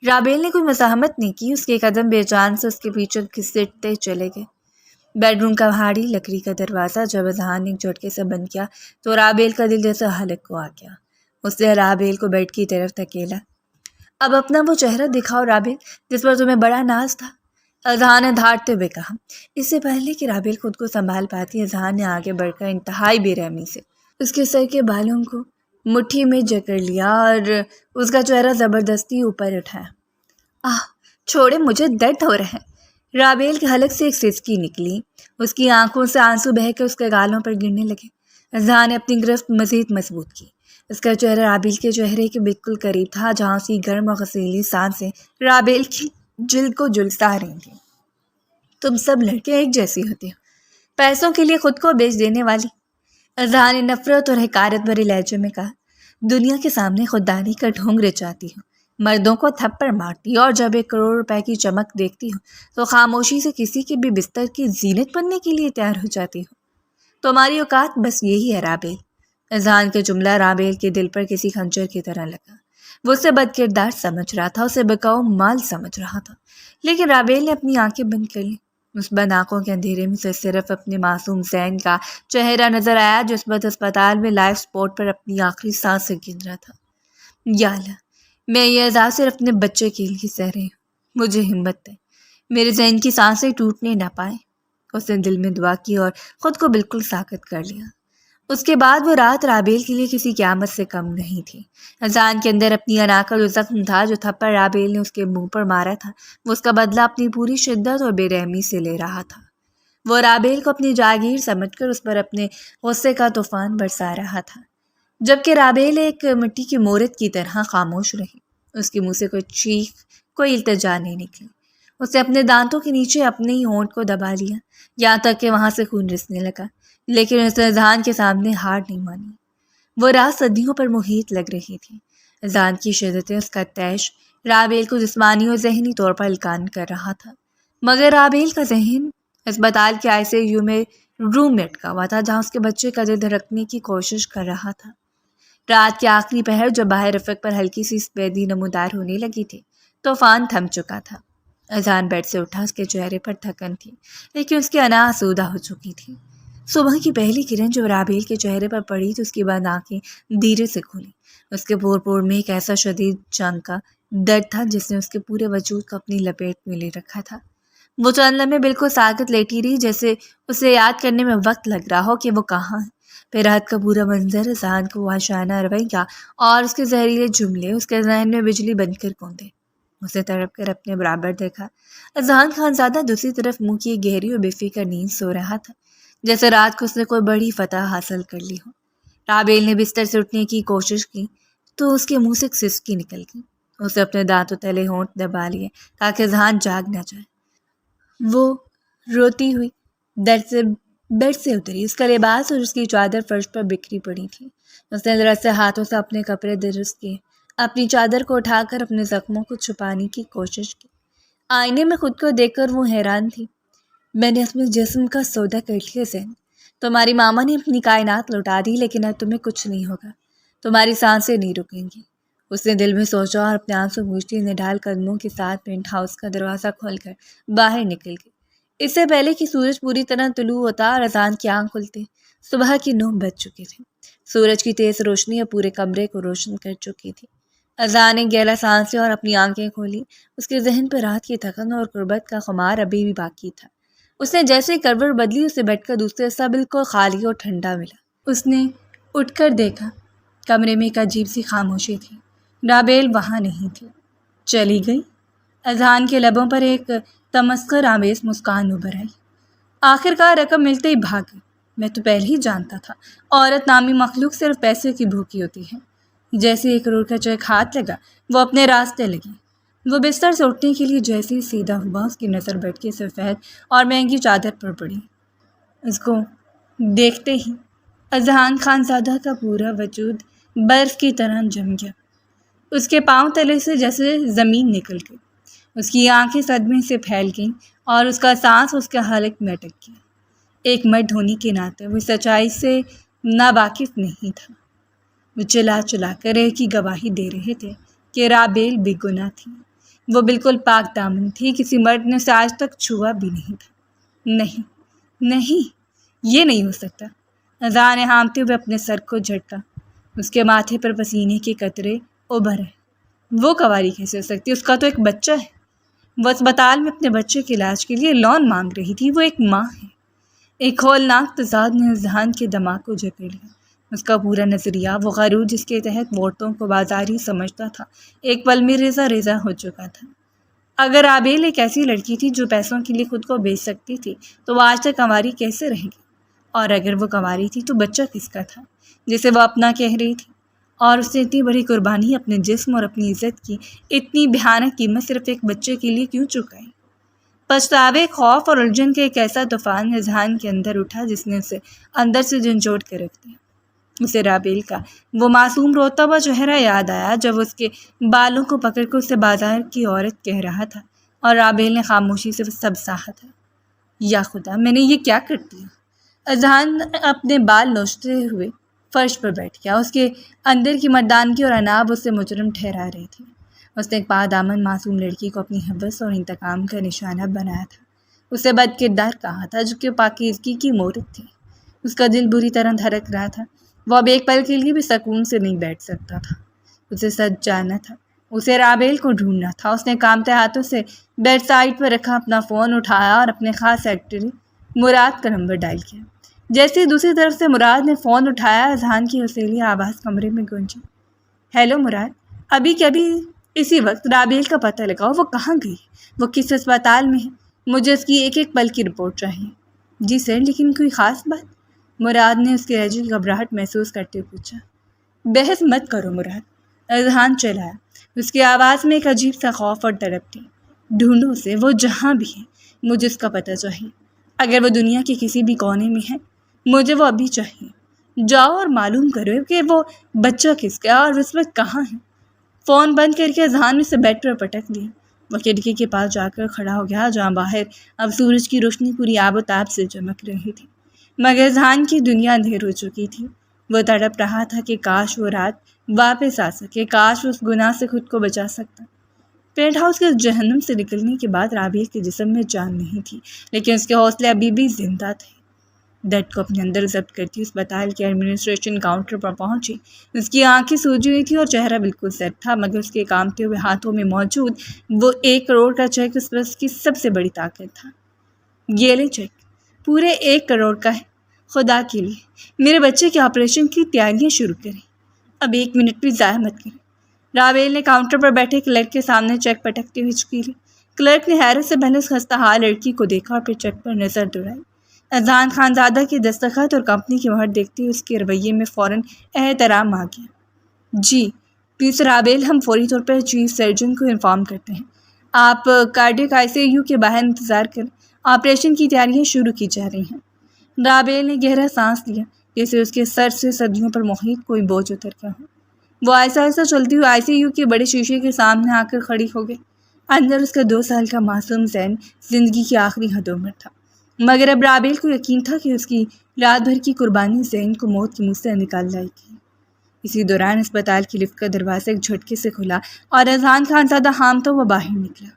رابیل نے کوئی مزاحمت نہیں کی، اس کے قدم بے جان سے اس کے پیچھے گھسیٹتے چلے گئے۔ بیڈ روم کا بھاری لکڑی کا دروازہ جب اذہان نے ایک جھٹکے سے بند کیا تو رابیل کا دل جیسے حلق کو آ گیا۔ اس نے رابیل کو بیڈ کی طرف دھکیلا۔ اب اپنا وہ چہرہ دکھاؤ رابیل، جس پر تمہیں بڑا ناز تھا، اذہان نے دھاڑتے ہوئے کہا۔ اس سے پہلے کہ رابیل خود کو سنبھال پاتی، اذہان نے آگے بڑھ کر انتہائی بے رحمی سے اس کے سر کے بالوں کو مٹھی میں جکڑ لیا اور اس کا چہرہ زبردستی اوپر اٹھایا۔ آہ چھوڑے، مجھے درد ہو رہا ہے۔ رابیل کے حلق سے ایک سسکی نکلی، اس کی آنکھوں سے آنسو بہہ کر اس کے گالوں پر گرنے لگے۔ اذہان نے اپنی گرفت مزید مضبوط کی۔ اس کا چہرہ رابیل کے چہرے کے بالکل قریب تھا، جہاں اس کی گرم اور غسیلی سانسیں رابیل کی جلد کو جھلسا رہی تھیں۔ تم سب لڑکے ایک جیسی ہوتے ہو، پیسوں کے لیے خود کو بیچ دینے والی، اذہان نے نفرت اور حقارت بھرے لہجے میں کہا۔ دنیا کے سامنے خودداری کا ڈھونگ رچاتی ہو، مردوں کو تھپڑ مارتی ہو، اور جب 1 کروڑ روپے کی چمک دیکھتی ہو تو خاموشی سے کسی کے بھی بستر کی زینت بننے کے لیے تیار ہو جاتی ہو۔ تمہاری اوقات بس یہی ہے رابیل۔ اذہان کا جملہ رابیل کے دل پر کسی خنجر کی طرح لگا۔ وہ اسے بد کردار سمجھ رہا تھا، اسے بکاؤ مال سمجھ رہا تھا، لیکن رابیل نے اپنی آنکھیں بند کر لی۔ اس بند آنکھوں کے اندھیرے میں سے صرف اپنے معصوم ذہن کا چہرہ نظر آیا، جو اس وقت اسپتال میں لائف سپورٹ پر اپنی آخری سانسیں گن رہا تھا۔ یا اللہ، میں یہ اعزاز صرف اپنے بچے کے لیے سہ رہی ہوں، مجھے ہمت دے، میرے ذہن کی سانسیں ٹوٹنے نہ پائیں۔ اس نے دل میں دعا کی اور خود کو بالکل ساکت کر لیا۔ اس کے بعد وہ رات رابیل کے لیے کسی قیامت سے کم نہیں تھی۔ اذہان کے اندر اپنی انا کا جو زخم تھا، جو تھپڑ رابیل نے اس کے منہ پر مارا تھا، وہ اس کا بدلہ اپنی پوری شدت اور بے رحمی سے لے رہا تھا۔ وہ رابیل کو اپنی جاگیر سمجھ کر اس پر اپنے غصے کا طوفان برسا رہا تھا، جبکہ رابیل ایک مٹی کی مورت کی طرح خاموش رہی۔ اس کے منہ سے کوئی چیخ، کوئی التجا نہیں نکلی۔ اس نے اپنے دانتوں کے نیچے اپنے ہی ہونٹ کو دبا لیا، یہاں تک کہ وہاں سے خون رسنے لگا، لیکن اس نے اذہان کے سامنے ہار نہیں مانی۔ وہ رات صدیوں پر محیط لگ رہی تھی۔ اذہان کی شدتیں، اس کا طیش رابیل کو جسمانی اور ذہنی طور پر ہلکان کر رہا تھا، مگر رابیل کا ذہن اسپتال کے ICU میں روم میں اٹکا ہوا تھا، جہاں اس کے بچے کا دل دھڑکنے کی کوشش کر رہا تھا۔ رات کے آخری پہر جب باہر رفق پر ہلکی سی سفیدی نمودار ہونے لگی تھی، طوفان تھم چکا تھا۔ اذہان بیڈ سے اٹھا، اس کے چہرے پر تھکن تھی، لیکن اس کی انا آسودہ ہو چکی تھی۔ صبح کی پہلی کرن جب رابیل کے چہرے پر پڑی تو اس کی بند آنکھیں دھیرے سے کھلی۔ اس کے پور پور میں ایک ایسا شدید جنگ کا درد تھا جس نے اس کے پورے وجود کو اپنی لپیٹ میں لے رکھا تھا۔ وہ چند لمحے بالکل ساکت لیٹی رہی، جیسے اسے یاد کرنے میں وقت لگ رہا ہو کہ وہ کہاں ہے۔ پھر رات کا پورا منظر، اذان کا وحشیانہ رویہ اور اس کے زہریلے جملے اس کے ذہن میں بجلی بن کر گونجے۔ اسے تڑپ کر اپنے برابر دیکھا۔ اذان خانزادہ دوسری طرف منہ کی گہری اور بے فکر نیند سو رہا تھا، جیسے رات کو اس نے کوئی بڑی فتح حاصل کر لی ہو۔ رابیل نے بستر سے اٹھنے کی کوشش کی تو اس کے منہ سے ایک سسکی نکل گئی۔ اسے اپنے دانتوں تلے ہونٹ دبا لیے تاکہ اذان جاگ نہ جائے۔ وہ روتی ہوئی درد سے بیڈ سے اتری۔ اس کا لباس اور اس کی چادر فرش پر بکھری پڑی تھی۔ اس نے ذرا سے ہاتھوں سے اپنے کپڑے درست کیے، اپنی چادر کو اٹھا کر اپنے زخموں کو چھپانے کی کوشش کی۔ آئینے میں خود کو دیکھ کر وہ حیران تھی۔ میں نے اپنے جسم کا سودا کر لیا زین۔ تمہاری ماما نے اپنی کائنات لوٹا دی، لیکن اب تمہیں کچھ نہیں ہوگا۔ تمہاری سانسیں نہیں رکیں گی۔ اس نے دل میں سوچا اور اپنے آنسو پوچھتی نڈال قدموں کے ساتھ پینٹ ہاؤس کا دروازہ کھول کر باہر نکل گئی۔ اس سے پہلے کہ سورج پوری طرح طلوع ہوتا اور اذان کی آنکھ کھلتے، صبح کے 9 بج چکے تھے۔ سورج کی تیز روشنی اب پورے کمرے کو روشن کر چکی تھی۔ اذان نے گہرا سانس لیا اور اپنی آنکھیں کھولی۔ اس کے ذہن پر رات کی تھکن اور غربت کا خمار ابھی بھی باقی تھا۔ اس نے جیسے ہی کروٹ بدلی، اسے بیڈ کا دوسرا حصہ بالکل خالی اور ٹھنڈا ملا۔ اس نے اٹھ کر دیکھا، کمرے میں ایک عجیب سی خاموشی تھی۔ رابیل وہاں نہیں تھی، چلی گئی۔ اذان کے لبوں پر ایک تمسخر آمیز مسکان ابھر آئی۔ آخرکار رقم ملتے ہی بھاگ گئی۔ میں تو پہلے ہی جانتا تھا، عورت نامی مخلوق صرف پیسے کی بھوکی ہوتی ہے۔ جیسے 1 کروڑ کا چیک ہاتھ لگا، وہ اپنے راستے لگی۔ وہ بستر سے اٹھنے کے لیے جیسے ہی سیدھا ہوا، اس کی نظر بیڈ کی سفید اور مہنگی چادر پر پڑی۔ اس کو دیکھتے ہی اذان خانزادہ کا پورا وجود برف کی طرح جم گیا۔ اس کے پاؤں تلے سے جیسے زمین نکل گئی۔ اس کی آنکھیں صدمے سے پھیل گئیں اور اس کا سانس اس کے حلق میں اٹک گیا۔ ایک مرد ہونے کے ناطے وہ سچائی سے ناواقف نہیں تھا۔ وہ چلا چلا کر ایک ہی گواہی دے رہے تھے کہ رابیل بے گناہ تھی۔ وہ بالکل پاک دامن تھی، کسی مرد نے اسے آج تک چھوا بھی نہیں تھا۔ نہیں نہیں، یہ نہیں ہو سکتا۔ اذان نے ہامتے ہوئے اپنے سر کو جھٹکا۔ اس کے ماتھے پر پسینے کے قطرے ابھر آئے۔ وہ کنواری کیسے ہو سکتی؟ اس کا تو ایک بچہ ہے۔ وہ اسپتال میں اپنے بچے کے علاج کے لیے لون مانگ رہی تھی۔ وہ ایک ماں ہے۔ ایک ہولناک تضاد نے اذان کے دماغ کو جکڑ لیا۔ اس کا پورا نظریہ، وہ غرور جس کے تحت عورتوں کو بازاری سمجھتا تھا، ایک پل میں ریزہ ریزہ ہو چکا تھا۔ اگر رابیل ایک ایسی لڑکی تھی جو پیسوں کے لیے خود کو بیچ سکتی تھی، تو وہ آج تک کنواری کیسے رہے گی؟ اور اگر وہ کنواری تھی تو بچہ کس کا تھا جسے وہ اپنا کہہ رہی تھی؟ اور اس نے اتنی بڑی قربانی اپنے جسم اور اپنی عزت کی اتنی بھیانک قیمت صرف ایک بچے کے لیے کیوں چکائی؟ پچھتاوے، خوف اور الجھن کے ایک ایسا طوفان اذہان کے اندر اٹھا جس نے اسے اندر سے جھنجھوڑ کے رکھ دیا۔ اسے رابیل کا وہ معصوم روتا ہوا چہرہ یاد آیا جب اس کے بالوں کو پکڑ کر اسے بازار کی عورت کہہ رہا تھا، اور رابیل نے خاموشی سے سب سہا تھا۔ یا خدا، میں نے یہ کیا کر دیا؟ اذہان اپنے بال نوچتے ہوئے فرش پر بیٹھ گیا۔ اس کے اندر کی مردانگی اور عناب اسے مجرم ٹھہرا رہی تھی۔ اس نے ایک پادامن معصوم لڑکی کو اپنی حوث اور انتقام کا نشانہ بنایا تھا۔ اسے بد کردار کہا تھا، جو کہ پاکیزگی کی مورت تھی۔ اس کا دل بری طرح دھڑک رہا تھا۔ وہ اب ایک پل کے لیے بھی سکون سے نہیں بیٹھ سکتا تھا۔ اسے سچ جاننا تھا، اسے رابیل کو ڈھونڈنا تھا۔ اس نے کانپتے ہاتھوں سے بیڈ سائڈ پر رکھا اپنا فون اٹھایا اور اپنے خاص سیکرٹری مراد کا نمبر ڈائل کیا۔ جیسے ہی دوسری طرف سے مراد نے فون اٹھایا، اذہان کی حسیلی آواز کمرے میں گونجی۔ ہیلو مراد، ابھی کے ابھی اسی وقت رابیل کا پتہ لگاؤ، وہ کہاں گئی، وہ کس اسپتال میں ہے، مجھے اس کی ایک ایک پل کی رپورٹ چاہیے۔ جی سر، لیکن کوئی خاص بات؟ مراد نے اس کے لہجے کی گھبراہٹ محسوس کرتے پوچھا۔ بحث مت کرو مراد، اذہان چلایا۔ اس کی آواز میں ایک عجیب سا خوف اور تڑپ تھی۔ ڈھونڈو اسے، وہ جہاں بھی ہے، مجھے اس کا پتہ چاہیے۔ اگر وہ دنیا کے کسی بھی کونے میں ہے، مجھے وہ ابھی چاہیے۔ جاؤ اور معلوم کرو کہ وہ بچہ کس کا اور اس وقت کہاں ہے۔ فون بند کر کے اذہان نے اسے بیڈ پر پٹک دیا۔ وہ کھڑکی کے پاس جا کر کھڑا ہو گیا، جہاں باہر اب سورج کی روشنی پوری آب و تاب سے چمک رہی تھی، مگر اذہان کی دنیا اندھیر ہو چکی تھی۔ وہ تڑپ رہا تھا کہ کاش وہ رات واپس آ سکے، کاش اس گناہ سے خود کو بچا سکتا۔ پینٹ ہاؤس کے جہنم سے نکلنے کے بعد رابیل کے جسم میں جان نہیں تھی، لیکن اس کے حوصلے ابھی بھی زندہ تھے۔ درد کو اپنے اندر ضبط کرتی اسپتال کے ایڈمنسٹریشن کاؤنٹر پر پہنچی۔ اس کی آنکھیں سوجی ہوئی تھی اور چہرہ بالکل سیٹ تھا، مگر اس کے کامتے ہوئے ہاتھوں میں موجود وہ 1 کروڑ کا چیک اس پر اس کی سب سے بڑی طاقت تھا۔ یہ لے چیک، پورے 1 کروڑ کا ہے۔ خدا کے لیے میرے بچے کے آپریشن کی تیاریاں شروع کریں، اب 1 منٹ بھی ضائع مت کریں۔ رابیل نے کاؤنٹر پر بیٹھے کلرک کے سامنے چیک پٹکتے ہوئے جھکی لی۔ کلرک نے حیرت سے پہلے اس خستہ حال لڑکی کو دیکھا اور پھر چیک پر نظر دوڑائی۔ اذہان خانزادہ کے دستخط اور کمپنی کی مہر دیکھتے ہوئے اس کے رویے میں فوراً احترام آ گیا۔ جی پلیز رابیل، ہم فوری طور پر چیف سرجن کو انفارم کرتے ہیں، آپ کارڈیک ICU کے باہر انتظار کریں، آپریشن کی تیاریاں شروع کی جا رہی ہیں۔ رابیل نے گہرا سانس لیا، جیسے اس کے سر سے صدیوں پر محیط کوئی بوجھ اتر گیا ہو۔ وہ آہستہ آہستہ چلتی ہوئی ICU کے بڑے شیشے کے سامنے آ کر کھڑی ہو گئی۔ اندر اس کا 2 سال کا معصوم زین زندگی کی آخری حدوں میں تھا، مگر اب رابیل کو یقین تھا کہ اس کی رات بھر کی قربانی زین کو موت کے منہ سے نکال لائے گی۔ اسی دوران اسپتال کی لفٹ کا دروازہ ایک جھٹکے سے کھلا اور اذہان خانزادہ ہامتا ہوا باہر نکلا۔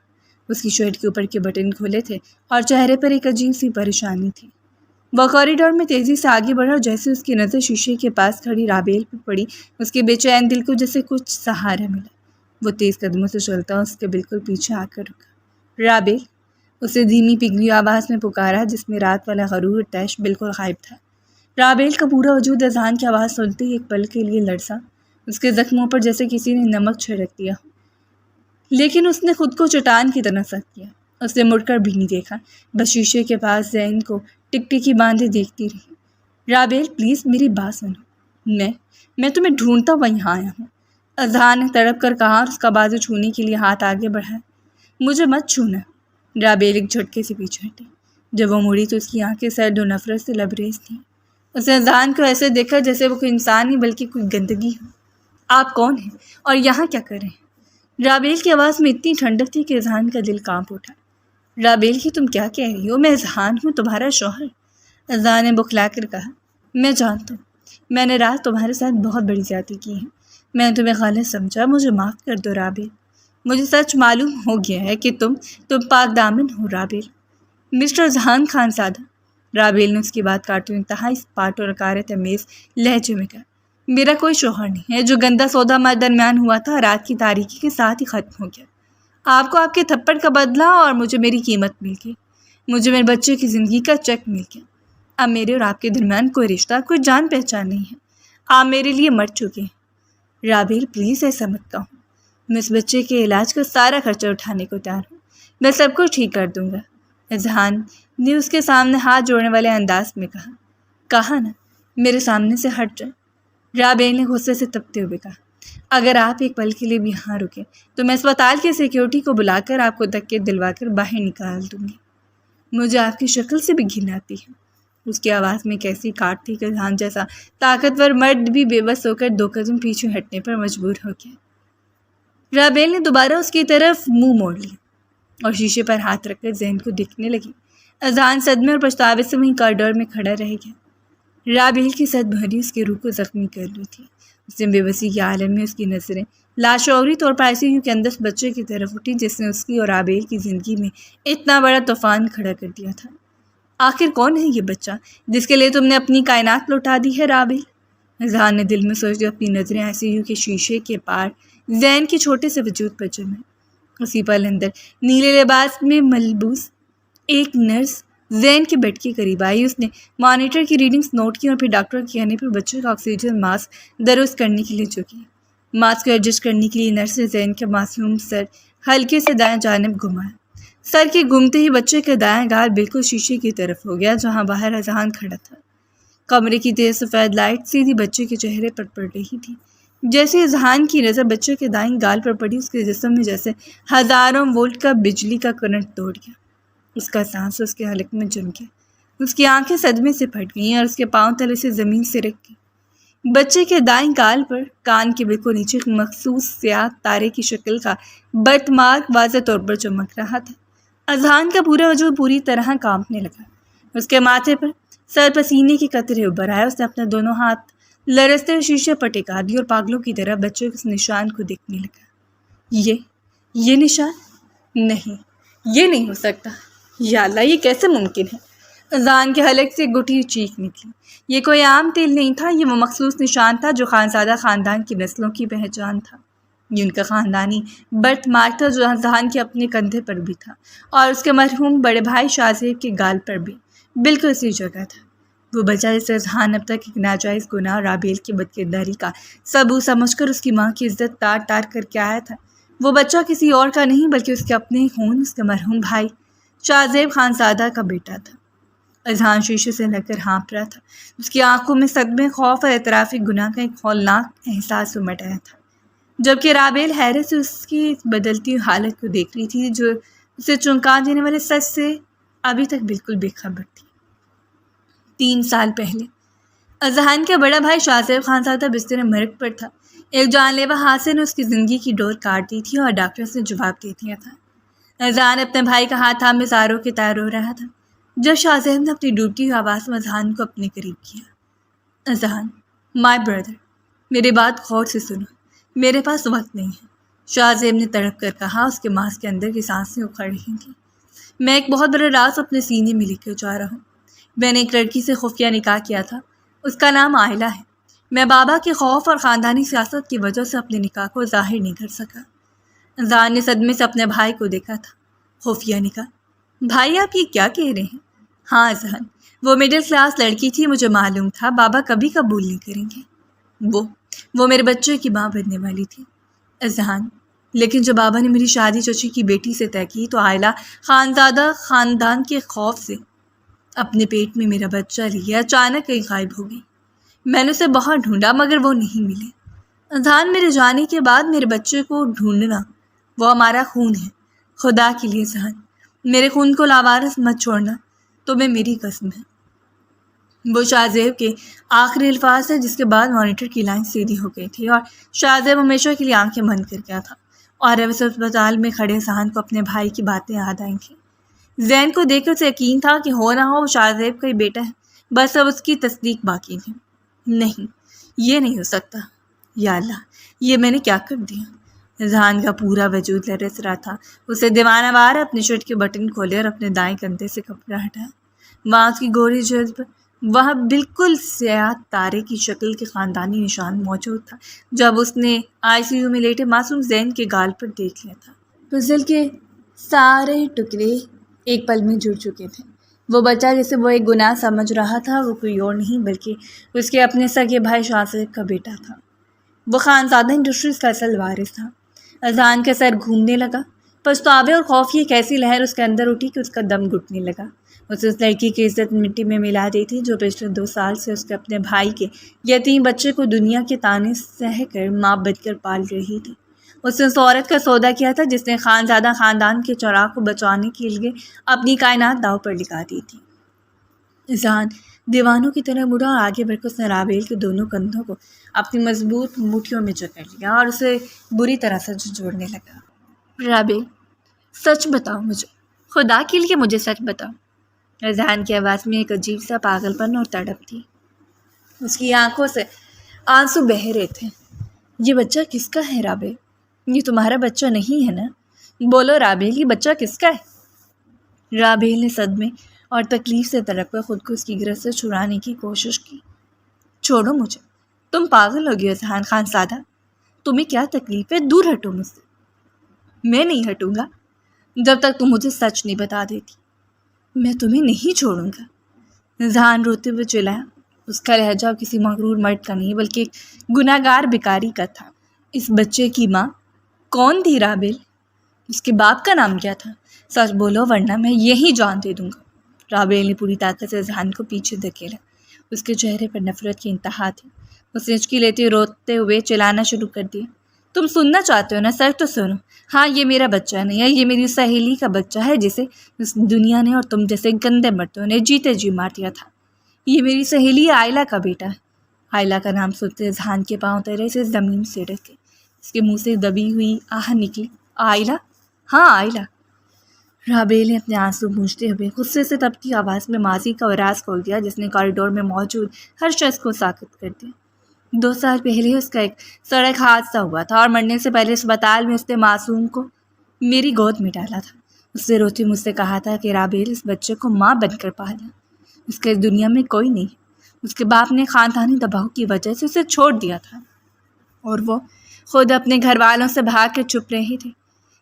اس کی شرٹ کے اوپر کے بٹن کھلے تھے اور چہرے پر ایک عجیب سی پریشانی تھی۔ وہ کوریڈور میں تیزی سے آگے بڑھا اور جیسے اس کی نظر شیشے کے پاس کھڑی رابیل پر پڑی، اس کے بے چین دل کو جیسے کچھ سہارا ملا۔ وہ تیز قدموں سے چلتا اس کے بالکل پیچھے آ کر رکا۔ رابیل، اسے دھیمی پگھلی آواز میں پکارا جس میں رات والا غرور اور طیش بالکل غائب تھا۔ رابیل کا پورا وجود اذہان کی آواز سنتے ہی ایک پل کے لیے لرزا۔ اس کے زخموں پر جیسے کسی نے نمک چھڑک دیا ہو، لیکن اس نے خود کو چٹان کی طرح سخت کیا۔ اس نے مڑ کر بھی نہیں دیکھا، بس شیشے کے پاس زین کو ٹکٹکی باندھے دیکھتی رہی۔ رابیل پلیز میری بات سنو، میں تمہیں ڈھونڈتا ہوا یہاں آیا ہوں، اذہان نے تڑپ کر کہا اور اس کا بازو چھونے کے لیے ہاتھ آگے بڑھایا۔ مجھے مت چھونا۔ رابیل ایک جھٹکے سے پیچھے ہٹی۔ جب وہ مڑی تو اس کی آنکھیں سرد و نفرت سے لبریز تھیں۔ اس نے اذہان کو ایسے دیکھا جیسے وہ کوئی انسان نہیں بلکہ کوئی گندگی ہو۔ آپ کون ہیں اور یہاں کیا کر رہے ہیں؟ رابیل کی آواز میں اتنی ٹھنڈک تھی کہ اذہان کا دل کانپ اٹھا۔ رابیل کی تم کیا کہہ رہی ہو؟ میں اذہان ہوں، تمہارا شوہر۔ اذہان نے بکھلا کر کہا، میں جانتا ہوں، میں نے رات تمہارے ساتھ بہت بڑی زیادتی کی ہے، میں نے تمہیں غلط سمجھا، مجھے معاف کر دو رابیل۔ مجھے سچ معلوم ہو گیا ہے کہ تم پاک دامن ہو رابیل۔ مسٹر اذہان خانزادہ، رابیل نے اس کی بات کاٹتے ہوئے انتہائی اسپاٹ اور حقارت آمیز لہجے میں کہا، میرا کوئی شوہر نہیں ہے، جو گندا سودا ہمارے درمیان ہوا تھا رات کی تاریکی کے ساتھ ہی ختم ہو گیا۔ آپ کو آپ کے تھپڑ کا بدلہ اور مجھے میری قیمت مل گئی، مجھے میرے بچے کی زندگی کا چیک مل گیا۔ اب میرے اور آپ کے درمیان کوئی رشتہ، کوئی جان پہچان نہیں ہے، آپ میرے لیے مر چکے ہیں۔ رابیل پلیز ایسا مت کہو، میں اس بچے کے علاج کا سارا خرچہ اٹھانے کو تیار ہوں، میں سب کچھ ٹھیک کر دوں گا۔ اذہان نے اس کے سامنے ہاتھ جوڑنے والے انداز میں کہا نا میرے سامنے سے ہٹ جائے۔ رابیل نے غصے سے تپتے ہوئے کہا، اگر آپ ایک پل کے لیے بھی یہاں رکے تو میں اسپتال کے سیکیورٹی کو بلا کر آپ کو دھکے دلوا کر باہر نکال دوں گی۔ مجھے آپ کی شکل سے بھی گھن آتی ہے۔ اس کی آواز میں کیسی کاٹ تھی کہ اذہان جیسا طاقتور مرد بھی بے بس ہو کر 2 قدم پیچھے ہٹنے پر مجبور ہو گیا۔ رابیل نے دوبارہ اس کی طرف منہ موڑ لیا اور شیشے پر ہاتھ رکھ کر زین کو دیکھنے لگی۔ اذہان صدمے اور پچھتاوے سے وہیں کارڈور میں کھڑا رہ گیا۔ رابیل کی صد بھری اس کی روح کو زخمی کر لی تھی۔ اس نے بے بسی کے عالم میں اس کی نظریں لاشعوری طور پر ICU کے اندر اس بچے کی طرف اٹھی جس نے اس کی اور رابیل کی زندگی میں اتنا بڑا طوفان کھڑا کر دیا تھا۔ آخر کون ہے یہ بچہ جس کے لیے تم نے اپنی کائنات لوٹا دی ہے رابیل؟ اذہان نے دل میں سوچ دیا، اپنی نظریں ICU کے شیشے کے پار زین کے چھوٹے سے وجود پر جمائیں۔ اسی پل اندر نیلے لباس میں ملبوس ایک نرس زین کے بیڈ کے قریب آئی۔ اس نے مانیٹر کی ریڈنگز نوٹ کی اور پھر ڈاکٹر کے کہنے پر بچے کا آکسیجن ماسک درست کرنے کے لیے جھکی۔ ماسک کو ایڈجسٹ کرنے کے لیے نرس نے زین کا معصوم سر ہلکے سے دائیں جانب گھمایا۔ سر کے گھومتے ہی بچے کا دایاں گال بالکل شیشے کی طرف ہو گیا جہاں باہر اذہان کھڑا تھا۔ کمرے کی تیز سفید لائٹ سیدھی بچے کے چہرے پر پڑ رہی تھی۔ جیسے اذہان کی نظر بچے کے دائیں گال پر پڑی، اس کے جسم میں جیسے ہزاروں وولٹ کا بجلی کا کرنٹ دوڑ گیا۔ اس کا سانس اس کے حلق میں جم گیا، اس کی آنکھیں صدمے سے پھٹ گئیں اور اس کے پاؤں تلے سے زمین سے رک گئی۔ بچے کے دائیں گال پر کان کے بالکل نیچے ایک مخصوص سیاہ تارے کی شکل کا برت مارک واضح طور پر چمک رہا تھا۔ اذہان کا پورا وجود پوری طرح کانپنے لگا، اس کے ماتھے پر سر پسینے کے قطرے ابھر آئے۔ اس نے اپنے دونوں ہاتھ لرزتے ہوئے شیشے پر ٹکا دی اور پاگلوں کی طرح بچے کے اس نشان کو دیکھنے لگا۔ یہ نشان نہیں، یہ نہیں ہو سکتا، یا اللہ یہ کیسے ممکن ہے؟ اذان کے حلق سے گٹھی چیخ نکلی۔ یہ کوئی عام تل نہیں تھا، یہ وہ مخصوص نشان تھا جو خانزادہ خاندان کی نسلوں کی پہچان تھا۔ یہ ان کا خاندانی برتھ مارک تھا جو اذان کے اپنے کندھے پر بھی تھا اور اس کے مرحوم بڑے بھائی شاہ زیب کے گال پر بھی بالکل اسی جگہ تھا۔ وہ بچہ جسے اذہان اب تک ایک ناجائز گناہ رابیل کی بدکرداری کا ثبوت سمجھ کر اس کی ماں کی عزت تار تار کر کے آیا تھا، وہ بچہ کسی اور کا نہیں بلکہ اس کے اپنے خون، اس کے مرحوم بھائی شاہ زیب خانزادہ کا بیٹا تھا۔ اذہان شیشے سے لگ کر ہانپ رہا تھا، اس کی آنکھوں میں صدمے، خوف اور اعتراف گناہ کا ایک ہولناک احساس امٹ آیا تھا، جبکہ رابیل حیرت سے اس کی بدلتی حالت کو دیکھ رہی تھی جو اسے چونکا دینے والے سچ سے ابھی تک بالکل بے خبر تھی۔ 3 سال پہلے اذہان کا بڑا بھائی شاہ زیب خانزادہ بستر مرگ پر تھا۔ ایک جان لیوا حادثے نے اس کی زندگی کی ڈور کاٹ دی تھی اور ڈاکٹر نے جواب دے دیا تھا۔ اذہان اپنے بھائی کا ہاتھ تھامے زاروں کے تار رو رہا تھا جب شاہ زیب نے اپنی ڈوبتی ہوئی آواز میں اذہان کو اپنے قریب کیا۔ اذہان، مائی بردر، میری بات غور سے سنو، میرے پاس وقت نہیں ہے، شاہ زیب نے تڑپ کر کہا۔ اس کے ماسک کے اندر کی سانسیں اکھڑ رہی تھیں۔ میں ایک بہت بڑا راز اپنے سینے میں لے کر جا رہا ہوں۔ میں نے ایک لڑکی سے خفیہ نکاح کیا تھا، اس کا نام عائلہ ہے۔ میں بابا کے خوف اور خاندانی سیاست کی وجہ سے اپنے نکاح کو ظاہر نہیں کر سکا۔ اذہان نے صدمے سے اپنے بھائی کو دیکھا تھا۔ خفیہ نکاح؟ بھائی آپ یہ کیا کہہ رہے ہیں؟ ہاں اذہان، وہ مڈل کلاس لڑکی تھی، مجھے معلوم تھا بابا کبھی قبول نہیں کریں گے۔ وہ میرے بچے کی ماں بننے والی تھی۔ اذہان، لیکن جب بابا نے میری شادی چچی کی بیٹی سے طے کی تو عائلہ خانزادہ خاندان کے خوف سے اپنے پیٹ میں میرا بچہ لیا اچانک کہیں غائب ہو گئی۔ میں نے اسے بہت ڈھونڈا مگر وہ نہیں ملے۔ اذہان، میرے جانے کے بعد میرے بچے کو ڈھونڈنا وہ ہمارا خون ہے۔ خدا کے لیے اذہان، میرے خون کو لاوارث مت چھوڑنا، تمہیں میری قسم ہے۔ وہ شاہ زیب کے آخری الفاظ تھے جس کے بعد مانیٹر کی لائن سیدھی ہو گئی تھی اور شاہ زیب ہمیشہ کے لیے آنکھیں بند کر گیا تھا اور اب اس اسپتال میں کھڑے اذہان کو اپنے بھائی کی باتیں یاد آئیں تھیں۔ زین کو دیکھ کر اسے یقین تھا کہ ہو نہ ہو وہ شاہ زیب کا ہی بیٹا ہے، بس اب اس کی تصدیق باقی تھی۔ نہیں، یہ نہیں ہو سکتا۔ یا اللہ، یہ میں نے کیا کر دیا؟ اذہان کا پورا وجود لرز رہا تھا۔ اسے دیوانہ وار اپنے شرٹ کے بٹن کھولے اور اپنے دائیں کندھے سے کپڑا ہٹایا۔ وہاں اس کی گوری جلد پر وہاں بالکل سیاہ تارے کی شکل کے خاندانی نشان موجود تھا جب اس نے ICU میں لیٹے معصوم زین کے گال پر دیکھ لیا تھا۔ پزل کے سارے ٹکڑے ایک پل میں جڑ چکے تھے۔ وہ بچہ جسے وہ ایک گناہ سمجھ رہا تھا وہ کوئی اور نہیں بلکہ اس کے اپنے سگے بھائی شاہ زیب کا بیٹا تھا۔ وہ خانزادہ انڈسٹریز کا اصل وارث تھا۔ اذہان کا سر گھومنے لگا، پچھتاوے اور خوف کی ایک ایسی لہر اس کے اندر اٹھی کہ اس کا دم گھٹنے لگا۔ اسے اس لڑکی کی عزت مٹی میں ملا دی تھی جو پچھلے 2 سال سے اس کے اپنے بھائی کے یتیم بچے کو دنیا کے تانے سہ کر ماں بن کر پال رہی تھی۔ اس نے اس عورت کا سودا کیا تھا جس نے خانزادہ خاندان کے چراغ کو بچانے کے لیے اپنی کائنات داؤ پر لگا دی تھی۔ اذہان دیوانوں کی طرح مڑا اور آگے بڑھ کر اس نے رابیل کے دونوں کندھوں کو اپنی مضبوط مٹھیوں میں جکڑ لیا اور اسے بری طرح سے جھنجھوڑنے لگا۔ رابیل، سچ بتاؤ مجھے، خدا کے لیے مجھے سچ بتاؤ۔ اذہان کی آواز میں ایک عجیب سا پاگل پن اور تڑپ تھی۔ اس کی آنکھوں سے آنسو بہہ رہے تھے۔ یہ بچہ کس کا ہے رابیل؟ یہ تمہارا بچہ نہیں ہے نا؟ بولو رابیل، یہ بچہ کس کا ہے؟ رابیل نے صدمے اور تکلیف سے تڑپ کر خود کو اس کی گرفت سے چھڑانے کی کوشش کی۔ چھوڑو مجھے، تم پاگل ہو گئے اذہان خانزادہ، تمہیں کیا تکلیف ہے؟ دور ہٹو مجھ سے۔ میں نہیں ہٹوں گا جب تک تم مجھے سچ نہیں بتا دیتی۔ میں تمہیں نہیں چھوڑوں گا، اذہان روتے ہوئے چلایا۔ اس کا لہجہ کسی مغرور مرد کا نہیں بلکہ ایک گناہ گار بھکاری کا تھا۔ اس بچے کی ماں کون تھی رابیل؟ اس کے باپ کا نام کیا تھا؟ سچ بولو ورنہ میں یہی جان دے دوں گا۔ رابیل نے پوری طاقت سے اذہان کو پیچھے دھکیلا۔ اس کے چہرے پر نفرت کی انتہا تھی۔ اس نے ہچکی لیتے روتے ہوئے چلانا شروع کر دیا۔ تم سننا چاہتے ہو نا؟ سر تو سنو۔ ہاں، یہ میرا بچہ نہیں ہے، یہ میری سہیلی کا بچہ ہے جسے اس دنیا نے اور تم جیسے گندے مردوں نے جیتے جی مار دیا تھا۔ یہ میری سہیلی عائلہ کا بیٹا ہے۔ عائلہ کا نام سنتے اذہان کے پاؤں تلے سے زمین سے ڈھکے۔ اس کے منہ سے دبی ہوئی آہ نکلی۔ عائلہ؟ ہاں عائلہ۔ رابیل نے اپنے آنسو پوچھتے ہوئے غصے سے تپتی آواز میں ماضی کا راز کھول دیا جس نے کوریڈور میں موجود ہر شخص کو ساکت کر دیا۔ 2 سال پہلے اس کا ایک سڑک حادثہ ہوا تھا اور مرنے سے پہلے اسپتال میں اس نے معصوم کو میری گود میں ڈالا تھا۔ اس نے روتے مجھ سے کہا تھا کہ رابیل، اس بچے کو ماں بن کر پالنا۔ اس کے دنیا میں کوئی نہیں ہے۔ اس کے باپ نے خاندانی دباؤ کی وجہ سے اسے چھوڑ دیا تھا اور وہ خود اپنے گھر والوں سے بھاگ کر چھپ رہی تھی۔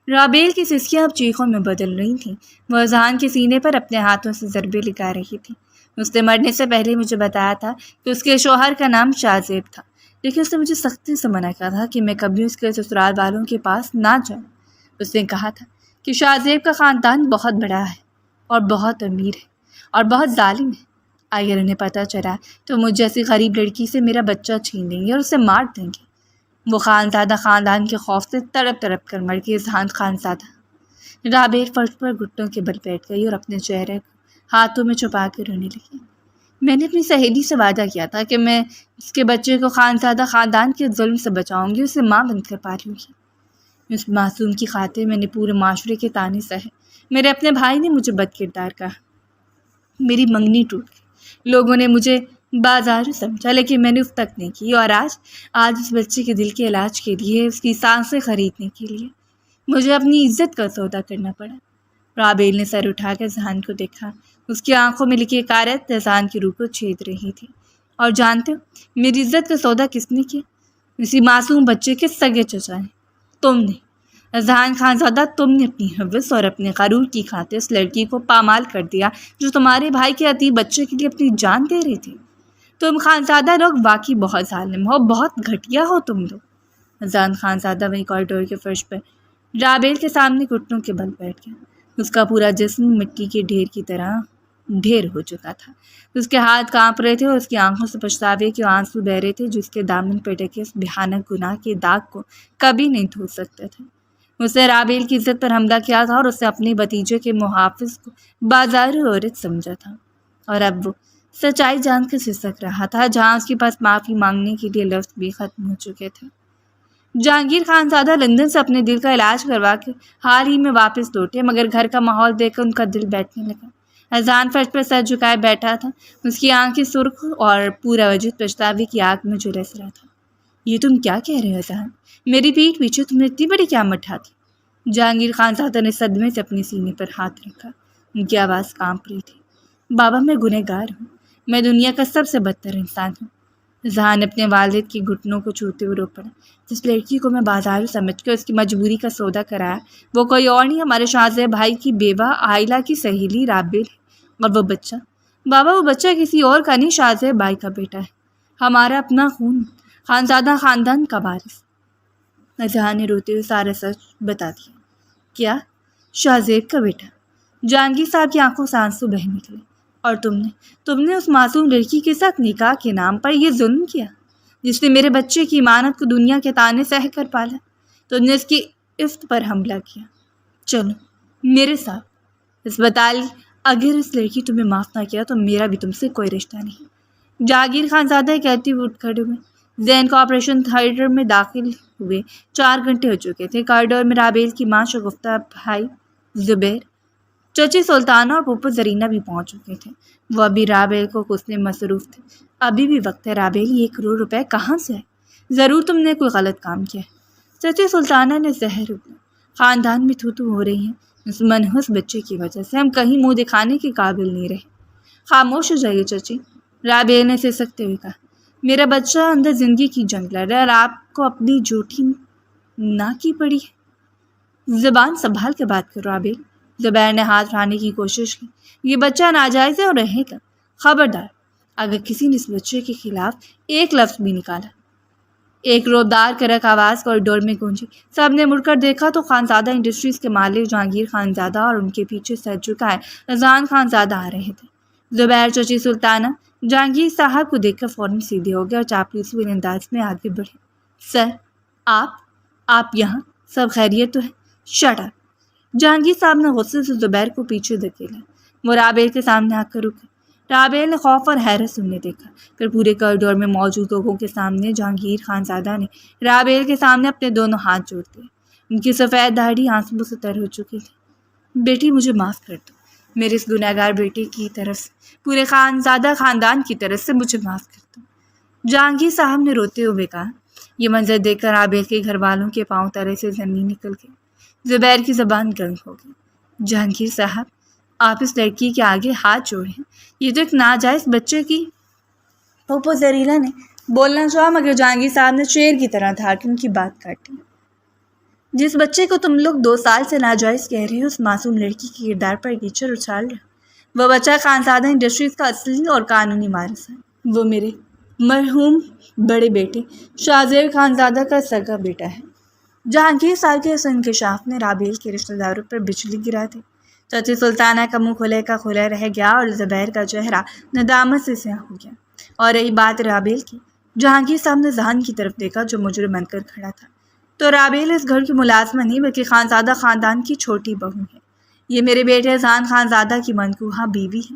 رابیل کی سسکیاں اب چیخوں میں بدل رہی تھیں۔ وہ اذہان کے سینے پر اپنے ہاتھوں سے ضربے لگا رہی تھی۔ اس نے مرنے سے پہلے مجھے بتایا تھا کہ اس کے شوہر کا نام شاہزیب تھا، لیکن اس نے مجھے سختی سے منع کیا تھا کہ میں کبھی اس کے سسرال والوں کے پاس نہ جاؤں۔ اس نے کہا تھا کہ شاہزیب کا خاندان بہت بڑا ہے اور بہت امیر ہے اور بہت ظالم ہے۔ اگر انہیں پتہ چلا تو مجھ جیسی غریب لڑکی سے میرا بچہ چھین لیں گے اور اسے مار دیں گے۔ وہ خانزادہ خاندان کے خوف سے تڑپ تڑپ کر مر گئی۔ اذہان خانزادہ۔ رابیل فرش پر گھٹنوں کے بل بیٹھ گئی اور اپنے چہرے کو ہاتھوں میں چھپا کے رونے لگی۔ میں نے اپنی سہیلی سے وعدہ کیا تھا کہ میں اس کے بچے کو خانزادہ خاندان کے ظلم سے بچاؤں گی، اسے ماں بن کر پالوں گی۔ اس معصوم کی خاطر میں نے پورے معاشرے کے طعنے سہے۔ میرے اپنے بھائی نے مجھے بد کردار کہا، میری منگنی ٹوٹ گئی، لوگوں نے مجھے بازار سمجھا، لیکن میں نے اس تک نہیں کی۔ اور آج اس بچے کے دل کے علاج کے لیے، اس کی سانسیں خریدنے کے لیے مجھے اپنی عزت کا سودا کرنا پڑا۔ رابیل نے سر اٹھا کر اذہان کو دیکھا۔ اس کی آنکھوں میں لکھی حقارت اذہان کی روح کو چھید رہی تھی۔ اور جانتے ہو میری عزت کا سودا کس نے کیا؟ اسی معصوم بچے کے سگے چچا نے، تم نے۔ اذہان خانزادہ، تم نے اپنی حوث اور اپنے غرور کی خاطر اس لڑکی کو پامال کر دیا جو تمہارے بھائی کے عتیق بچے کے لیے اپنی جان دے رہی تھی۔ تم خانزادہ لوگ واقعی بہت ظالم ہو، بہت گھٹیا ہو تم لوگ۔ اذہان خانزادہ وہیں کوریڈور کے فرش پر رابیل کے سامنے گھٹنوں کے بل بیٹھ گیا۔ اس کا پورا جسم مٹی کے ڈھیر کی طرح ڈھیر ہو چکا تھا۔ اس کے ہاتھ کانپ رہے تھے اور اس کی آنکھوں سے پچھتاوے کے آنسو بہہ رہے تھے جو اس کے دامن پہ ڈھکے اس بھیانک گناہ کے داغ کو کبھی نہیں دھو سکتے تھے۔ اس نے رابیل کی عزت پر حملہ کیا تھا اور اسے اپنے بھتیجے کے محافظ کو بازاری عورت سمجھا تھا، اور اب وہ سچائی جان کر سسک رہا تھا جہاں اس کے پاس معافی مانگنے کے لیے لفظ بھی ختم ہو چکے تھے۔ جہانگیر خانزادہ لندن سے اپنے دل کا علاج کروا کے حال ہی میں واپس لوٹے، مگر گھر کا ماحول دیکھ کر ان کا دل بیٹھنے لگا۔ اذہان فرش پر سر جھکائے بیٹھا تھا، اس کی آنکھیں سرخ اور پورا وجود پچھتاوے کی آگ میں جھلس رہا تھا۔ یہ تم کیا کہہ رہے ہو اذہان؟ میری پیٹھ پیچھے تم نے اتنی بڑی قیامت ڈھا دی۔ جہانگیر خانزادہ نے صدمے سے اپنے سینے پر ہاتھ رکھا۔ ان کی آواز کانپ رہی تھی۔ بابا، میں گنہگار ہوں، میں دنیا کا سب سے بدتر انسان ہوں۔ اذہان نے اپنے والد کی گھٹنوں کو چھوتے ہوئے رو پڑا۔ جس لڑکی کو میں بازار سمجھ کر اس کی مجبوری کا سودا کرایا، وہ کوئی اور نہیں، ہمارے شاہزادے بھائی کی بیوہ عائلہ کی سہیلی رابیل ہے۔ اور وہ بچہ، بابا وہ بچہ کسی اور کا نہیں، شاہزادے بھائی کا بیٹا ہے، ہمارا اپنا خون، خانزادہ خاندان کا وارث۔ اذہان نے روتے ہوئے سارا سچ بتا دیا۔ کیا؟ شاہزیب کا بیٹا؟ جہانگیر صاحب کی آنکھوں سے آنسو بہہ نکلے۔ اور تم نے اس معصوم لڑکی کے ساتھ نکاح کے نام پر یہ ظلم کیا، جس نے میرے بچے کی امانت کو دنیا کے طعنے سہ کر پالا؟ تم نے اس کی عفت پر حملہ کیا۔ چلو میرے ساتھ اسپتال۔ اگر اس لڑکی تمہیں معاف نہ کیا تو میرا بھی تم سے کوئی رشتہ نہیں۔ جہانگیر خانزادہ کہتے ہوئے اٹھ کھڑے ہوئے۔ زین کو آپریشن تھیٹر میں داخل ہوئے 4 گھنٹے ہو چکے تھے۔ کوریڈور میں رابیل کی ماں شگفتہ، بھائی زبیر، چچی سلطانہ اور پھوپھو زرینہ بھی پہنچ چکے تھے۔ وہ ابھی رابیل کو کوسنے میں مصروف تھے۔ ابھی بھی وقت ہے رابیل، یہ 1 کروڑ روپے کہاں سے ہے؟ ضرور تم نے کوئی غلط کام کیا ہے۔ چچی سلطانہ نے زہر اگلا۔ خاندان میں تھو ہو رہی ہیں، اس منحوس بچے کی وجہ سے ہم کہیں منہ دکھانے کے قابل نہیں رہے۔ خاموش ہو جائیے چچی، رابیل نے سسکتے ہوئے کہا۔ میرا بچہ اندر زندگی کی جنگ لڑ رہا ہے اور آپ کو اپنی جھوٹی نہ کی پڑی ہے۔ زبان سنبھال کے بات کرو رابیل۔ زبیر نے ہاتھ اٹھانے کی کوشش کی۔ یہ بچہ ناجائز ہے اور رہے گا۔ خبردار اگر کسی نے اس بچے کے خلاف ایک لفظ بھی نکالا۔ ایک روبدار کرک آواز کوریڈور میں گونجی۔ سب نے مڑ کر دیکھا تو خانزادہ انڈسٹریز کے مالک جہانگیر خانزادہ اور ان کے پیچھے سر جھکائے اذہان خانزادہ آ رہے تھے۔ زبیر، چچی سلطانہ جہانگیر صاحب کو دیکھ کر فوراً سیدھے ہو گئے اور چاپلوسی والے انداز میں آگے بڑھے۔ سر، آپ یہاں؟ سب خیریت تو ہے؟ Shut up! جہانگیر صاحب نے غصے سے زبیر کو پیچھے دھکیلا۔ وہ رابیل کے سامنے آ کر رکے۔ رابیل نے خوف اور حیرت سے انہیں دیکھا، پھر پورے کوریڈور میں موجود لوگوں کے سامنے جہانگیر خانزادہ نے رابیل کے سامنے اپنے دونوں ہاتھ جوڑ دیے۔ ان کی سفید داڑھی آنسوؤں سے تر ہو چکی تھی۔ بیٹی مجھے معاف کر دو، میرے اس گنہگار بیٹے کی طرف سے، پورے خانزادہ خاندان کی طرف سے مجھے معاف کر دو، جہانگیر صاحب نے روتے ہوئے کہا۔ یہ منظر دیکھ کر رابیل کے گھر والوں کے پاؤں تلے سے زمین نکل گئی۔ زبیر کی زبان گرم ہو گئی۔ جہانگیر صاحب، آپ اس لڑکی کے آگے ہاتھ جوڑیں، یہ تو ایک ناجائز بچے کی۔ پھوپھو زریلا نے بولنا چاہا مگر جہانگیر صاحب نے شیر کی طرح دھار کے ان کی بات کاٹی۔ جس بچے کو تم لوگ 2 سال سے ناجائز کہہ رہے ہو اس معصوم لڑکی کے کردار پر کیچڑ اچھال رہے ہو۔ وہ بچہ خانزادہ انڈسٹریز کا اصلی اور قانونی وارث ہے۔ وہ میرے مرحوم بڑے بیٹے شاہ زیب خانزادہ کا سگا بیٹا ہے۔ جہانگیر صاحب کے اس انکشاف نے رابعہ کے رشتہ داروں پر بجلی گرا دی۔ چچی سلطانہ کا منہ کھلے کا کھلا رہ گیا اور زبیر کا چہرہ ندامت سے سیاہ ہو گیا۔ اور رہی بات رابعہ کی، جہانگیر صاحب نے ذہان کی طرف دیکھا جو مجرم بن کر کھڑا تھا۔ تو رابعہ اس گھر کی ملازمہ نہیں بلکہ خانزادہ خاندان کی چھوٹی بہو ہے۔ یہ میرے بیٹے ذہان خانزادہ کی منقوہہ بیوی ہے۔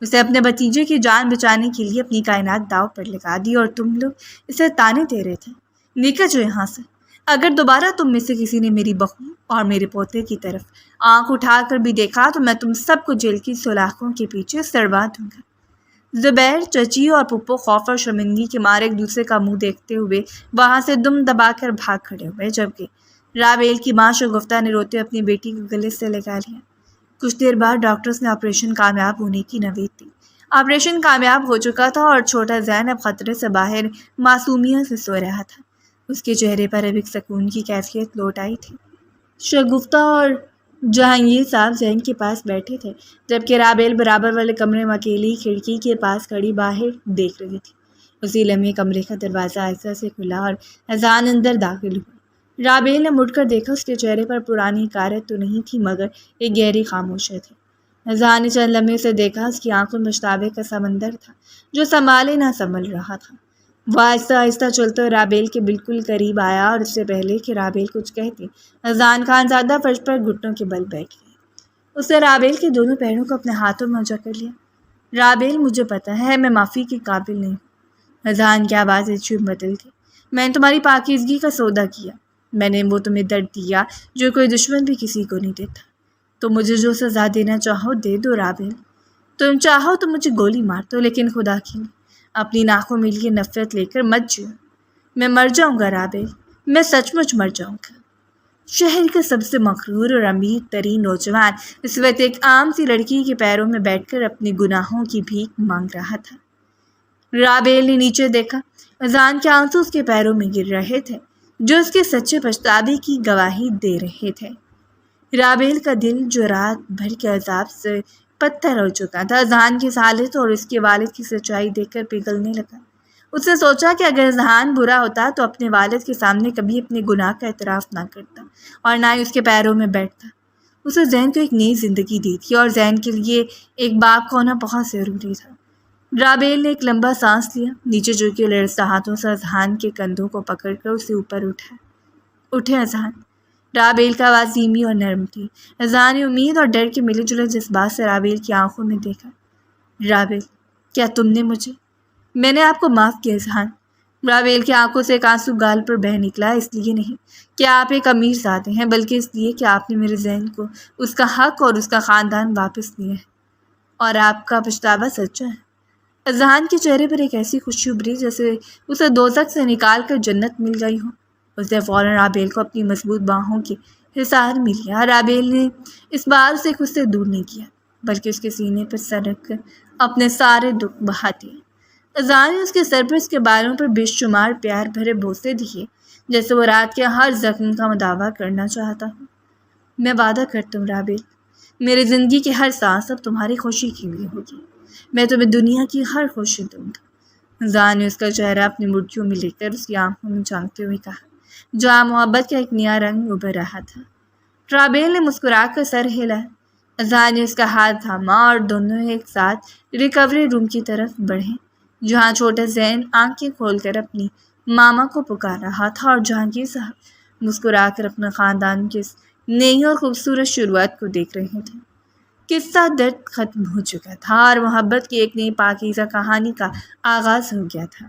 اسے اپنے بھتیجے کی جان بچانے کے لیے اپنی کائنات داؤ پر لگا دی اور تم لوگ اسے تانے دے رہے تھے۔ نکل جو یہاں سے۔ اگر دوبارہ تم میں سے کسی نے میری بہو اور میرے پوتے کی طرف آنکھ اٹھا کر بھی دیکھا تو میں تم سب کو جیل کی سلاخوں کے پیچھے سڑوا دوں گا۔ زبیر، چچی اور پھپھو خوف اور شرمندگی کے مارے ایک دوسرے کا منہ دیکھتے ہوئے وہاں سے دم دبا کر بھاگ کھڑے ہوئے، جبکہ رابعہ کی ماں شگفتہ نے روتے اپنی بیٹی کو گلے سے لگا لیا۔ کچھ دیر بعد ڈاکٹرز نے آپریشن کامیاب ہونے کی نوید دی۔ آپریشن کامیاب ہو چکا تھا اور چھوٹا زین اب خطرے سے باہر معصومیت سے سو رہا تھا۔ اس کے چہرے پر اب ایک سکون کی کیفیت لوٹ آئی تھی۔ شگفتہ اور جہانگیر صاحب زین کے پاس بیٹھے تھے جبکہ رابعہ برابر والے کمرے میں اکیلی کھڑکی کے پاس کھڑی باہر دیکھ رہی تھی۔ اسی لمحے کمرے کا دروازہ آہستہ سے کھلا اور اذان اندر داخل ہوئی۔ رابعہ نے مڑ کر دیکھا، اس کے چہرے پر پرانی حقارت تو نہیں تھی مگر ایک گہری خاموشی تھی۔ اذان نے چند لمحے سے دیکھا، اس کی آنکھوں میں مشتابہ کا سمندر تھا جو سنبھالے نہ سنبھل رہا تھا۔ وہ آہستہ آہستہ چلتے ہوئے رابعہ کے بالکل قریب آیا اور اس سے پہلے کہ رابعہ کچھ کہتی اذان خانزادہ فرش پر گھٹنوں کے بل بیٹھ گئی۔ اس نے رابعہ کے دونوں پیروں کو اپنے ہاتھوں میں جکڑ لیا۔ رابعہ، مجھے پتہ ہے میں معافی کے قابل نہیں ہوں۔ اذان کی آواز چپ بدل گئی۔ میں نے تمہاری پاکیزگی کا سودا کیا۔ میں نے وہ تمہیں درد دیا جو کوئی دشمن بھی کسی کو نہیں دیتا۔ تو مجھے جو سزا دینا چاہو دے دو رابعہ۔ تم چاہو تو مجھے گولی مار دو لیکن خدا کی نہیں، اپنی ناکوں میں لیے نفرت لے کر مت جیو۔ میں مر جاؤں گا رابعہ، میں سچ مچ مر جاؤں گا۔ شہر کا سب سے مغرور اور امیر ترین نوجوان اس وقت ایک عام سی لڑکی کے پیروں میں بیٹھ کر اپنے گناہوں کی بھیک مانگ رہا تھا۔ رابعہ نے نیچے دیکھا، اذان کے آنسو اس کے پیروں میں گر رہے تھے جو اس کے سچے پچھتاوے کی گواہی دے رہے تھے۔ رابعہ کا دل جو رات بھر کے عذاب سے پتھر ہو چکا تھا اذان کی حالت اور اس کے والد کی سچائی دیکھ کر پگھلنے لگا۔ اس نے سوچا کہ اگر اذان برا ہوتا تو اپنے والد کے سامنے کبھی اپنے گناہ کا اعتراف نہ کرتا اور نہ ہی اس کے پیروں میں بیٹھتا۔ اسے زین کو ایک نئی زندگی دی تھی اور زین کے لیے ایک باپ کا ہونا بہت ضروری تھا۔ رابعہ نے ایک لمبا سانس لیا، نیچے جھک کے لرزتا ہاتھوں سے اذان کے کندھوں کو پکڑ کر اسے اوپر اٹھایا۔ اٹھے اذان۔ رابعہ کی آواز دھیمی اور نرم تھی۔ اذان نے امید اور ڈر کے ملے جلے جذبات سے رابعہ کی آنکھوں میں دیکھا۔ رابعہ، کیا تم نے مجھے؟ میں نے آپ کو معاف کیا اذان۔ رابعہ کی آنکھوں سے ایک آنسو گال پر بہہ نکلا۔ اس لیے نہیں کہ آپ ایک امیر زادے ہیں بلکہ اس لیے کہ آپ نے میرے ذہن کو اس کا حق اور اس کا خاندان واپس دیا ہے اور آپ کا پچھتاوا سچا ہے۔ اذان کے چہرے پر ایک ایسی خوشی ابھری جیسے اسے دوزخ سے نکال کر جنت مل گئی ہو۔ اس نے فوراً رابعہ کو اپنی مضبوط باہوں کے حصار میں لیا۔ رابعہ نے اس بار اسے خود سے دور نہیں کیا بلکہ اس کے سینے پر سر رکھ کر اپنے سارے دکھ بہا دیے۔ اذان نے اس کے سر پر اس کے بالوں پر بے شمار پیار بھرے بوسے دیے جیسے وہ رات کے ہر زخم کا مداوع کرنا چاہتا ہوں۔ میں وعدہ کرتا ہوں رابعہ، میری زندگی کی ہر سانس اب تمہاری خوشی کے لیے ہوگی۔ میں تمہیں دنیا کی ہر خوشی دوں گا۔ اذان نے اس کا چہرہ اپنی مٹھیوں میں لے کر اس کی آنکھوں میں جھانکتے ہوئے کہا، جہاں محبت کا ایک نیا رنگ ابھر رہا تھا۔ رابعہ نے مسکرا کر سر ہلایا۔ اذان نے اس کا ہاتھ تھاما اور دونوں ایک ساتھ ریکوری روم کی طرف بڑھے جہاں چھوٹا زین آنکھیں کھول کر اپنی ماما کو پکار رہا تھا اور جہانگیر صاحب مسکرا کر اپنے خاندان کی اس نئی اور خوبصورت شروعات کو دیکھ رہے تھے۔ قصہ درد ختم ہو چکا تھا اور محبت کی ایک نئی پاکیزہ کہانی کا آغاز ہو گیا تھا۔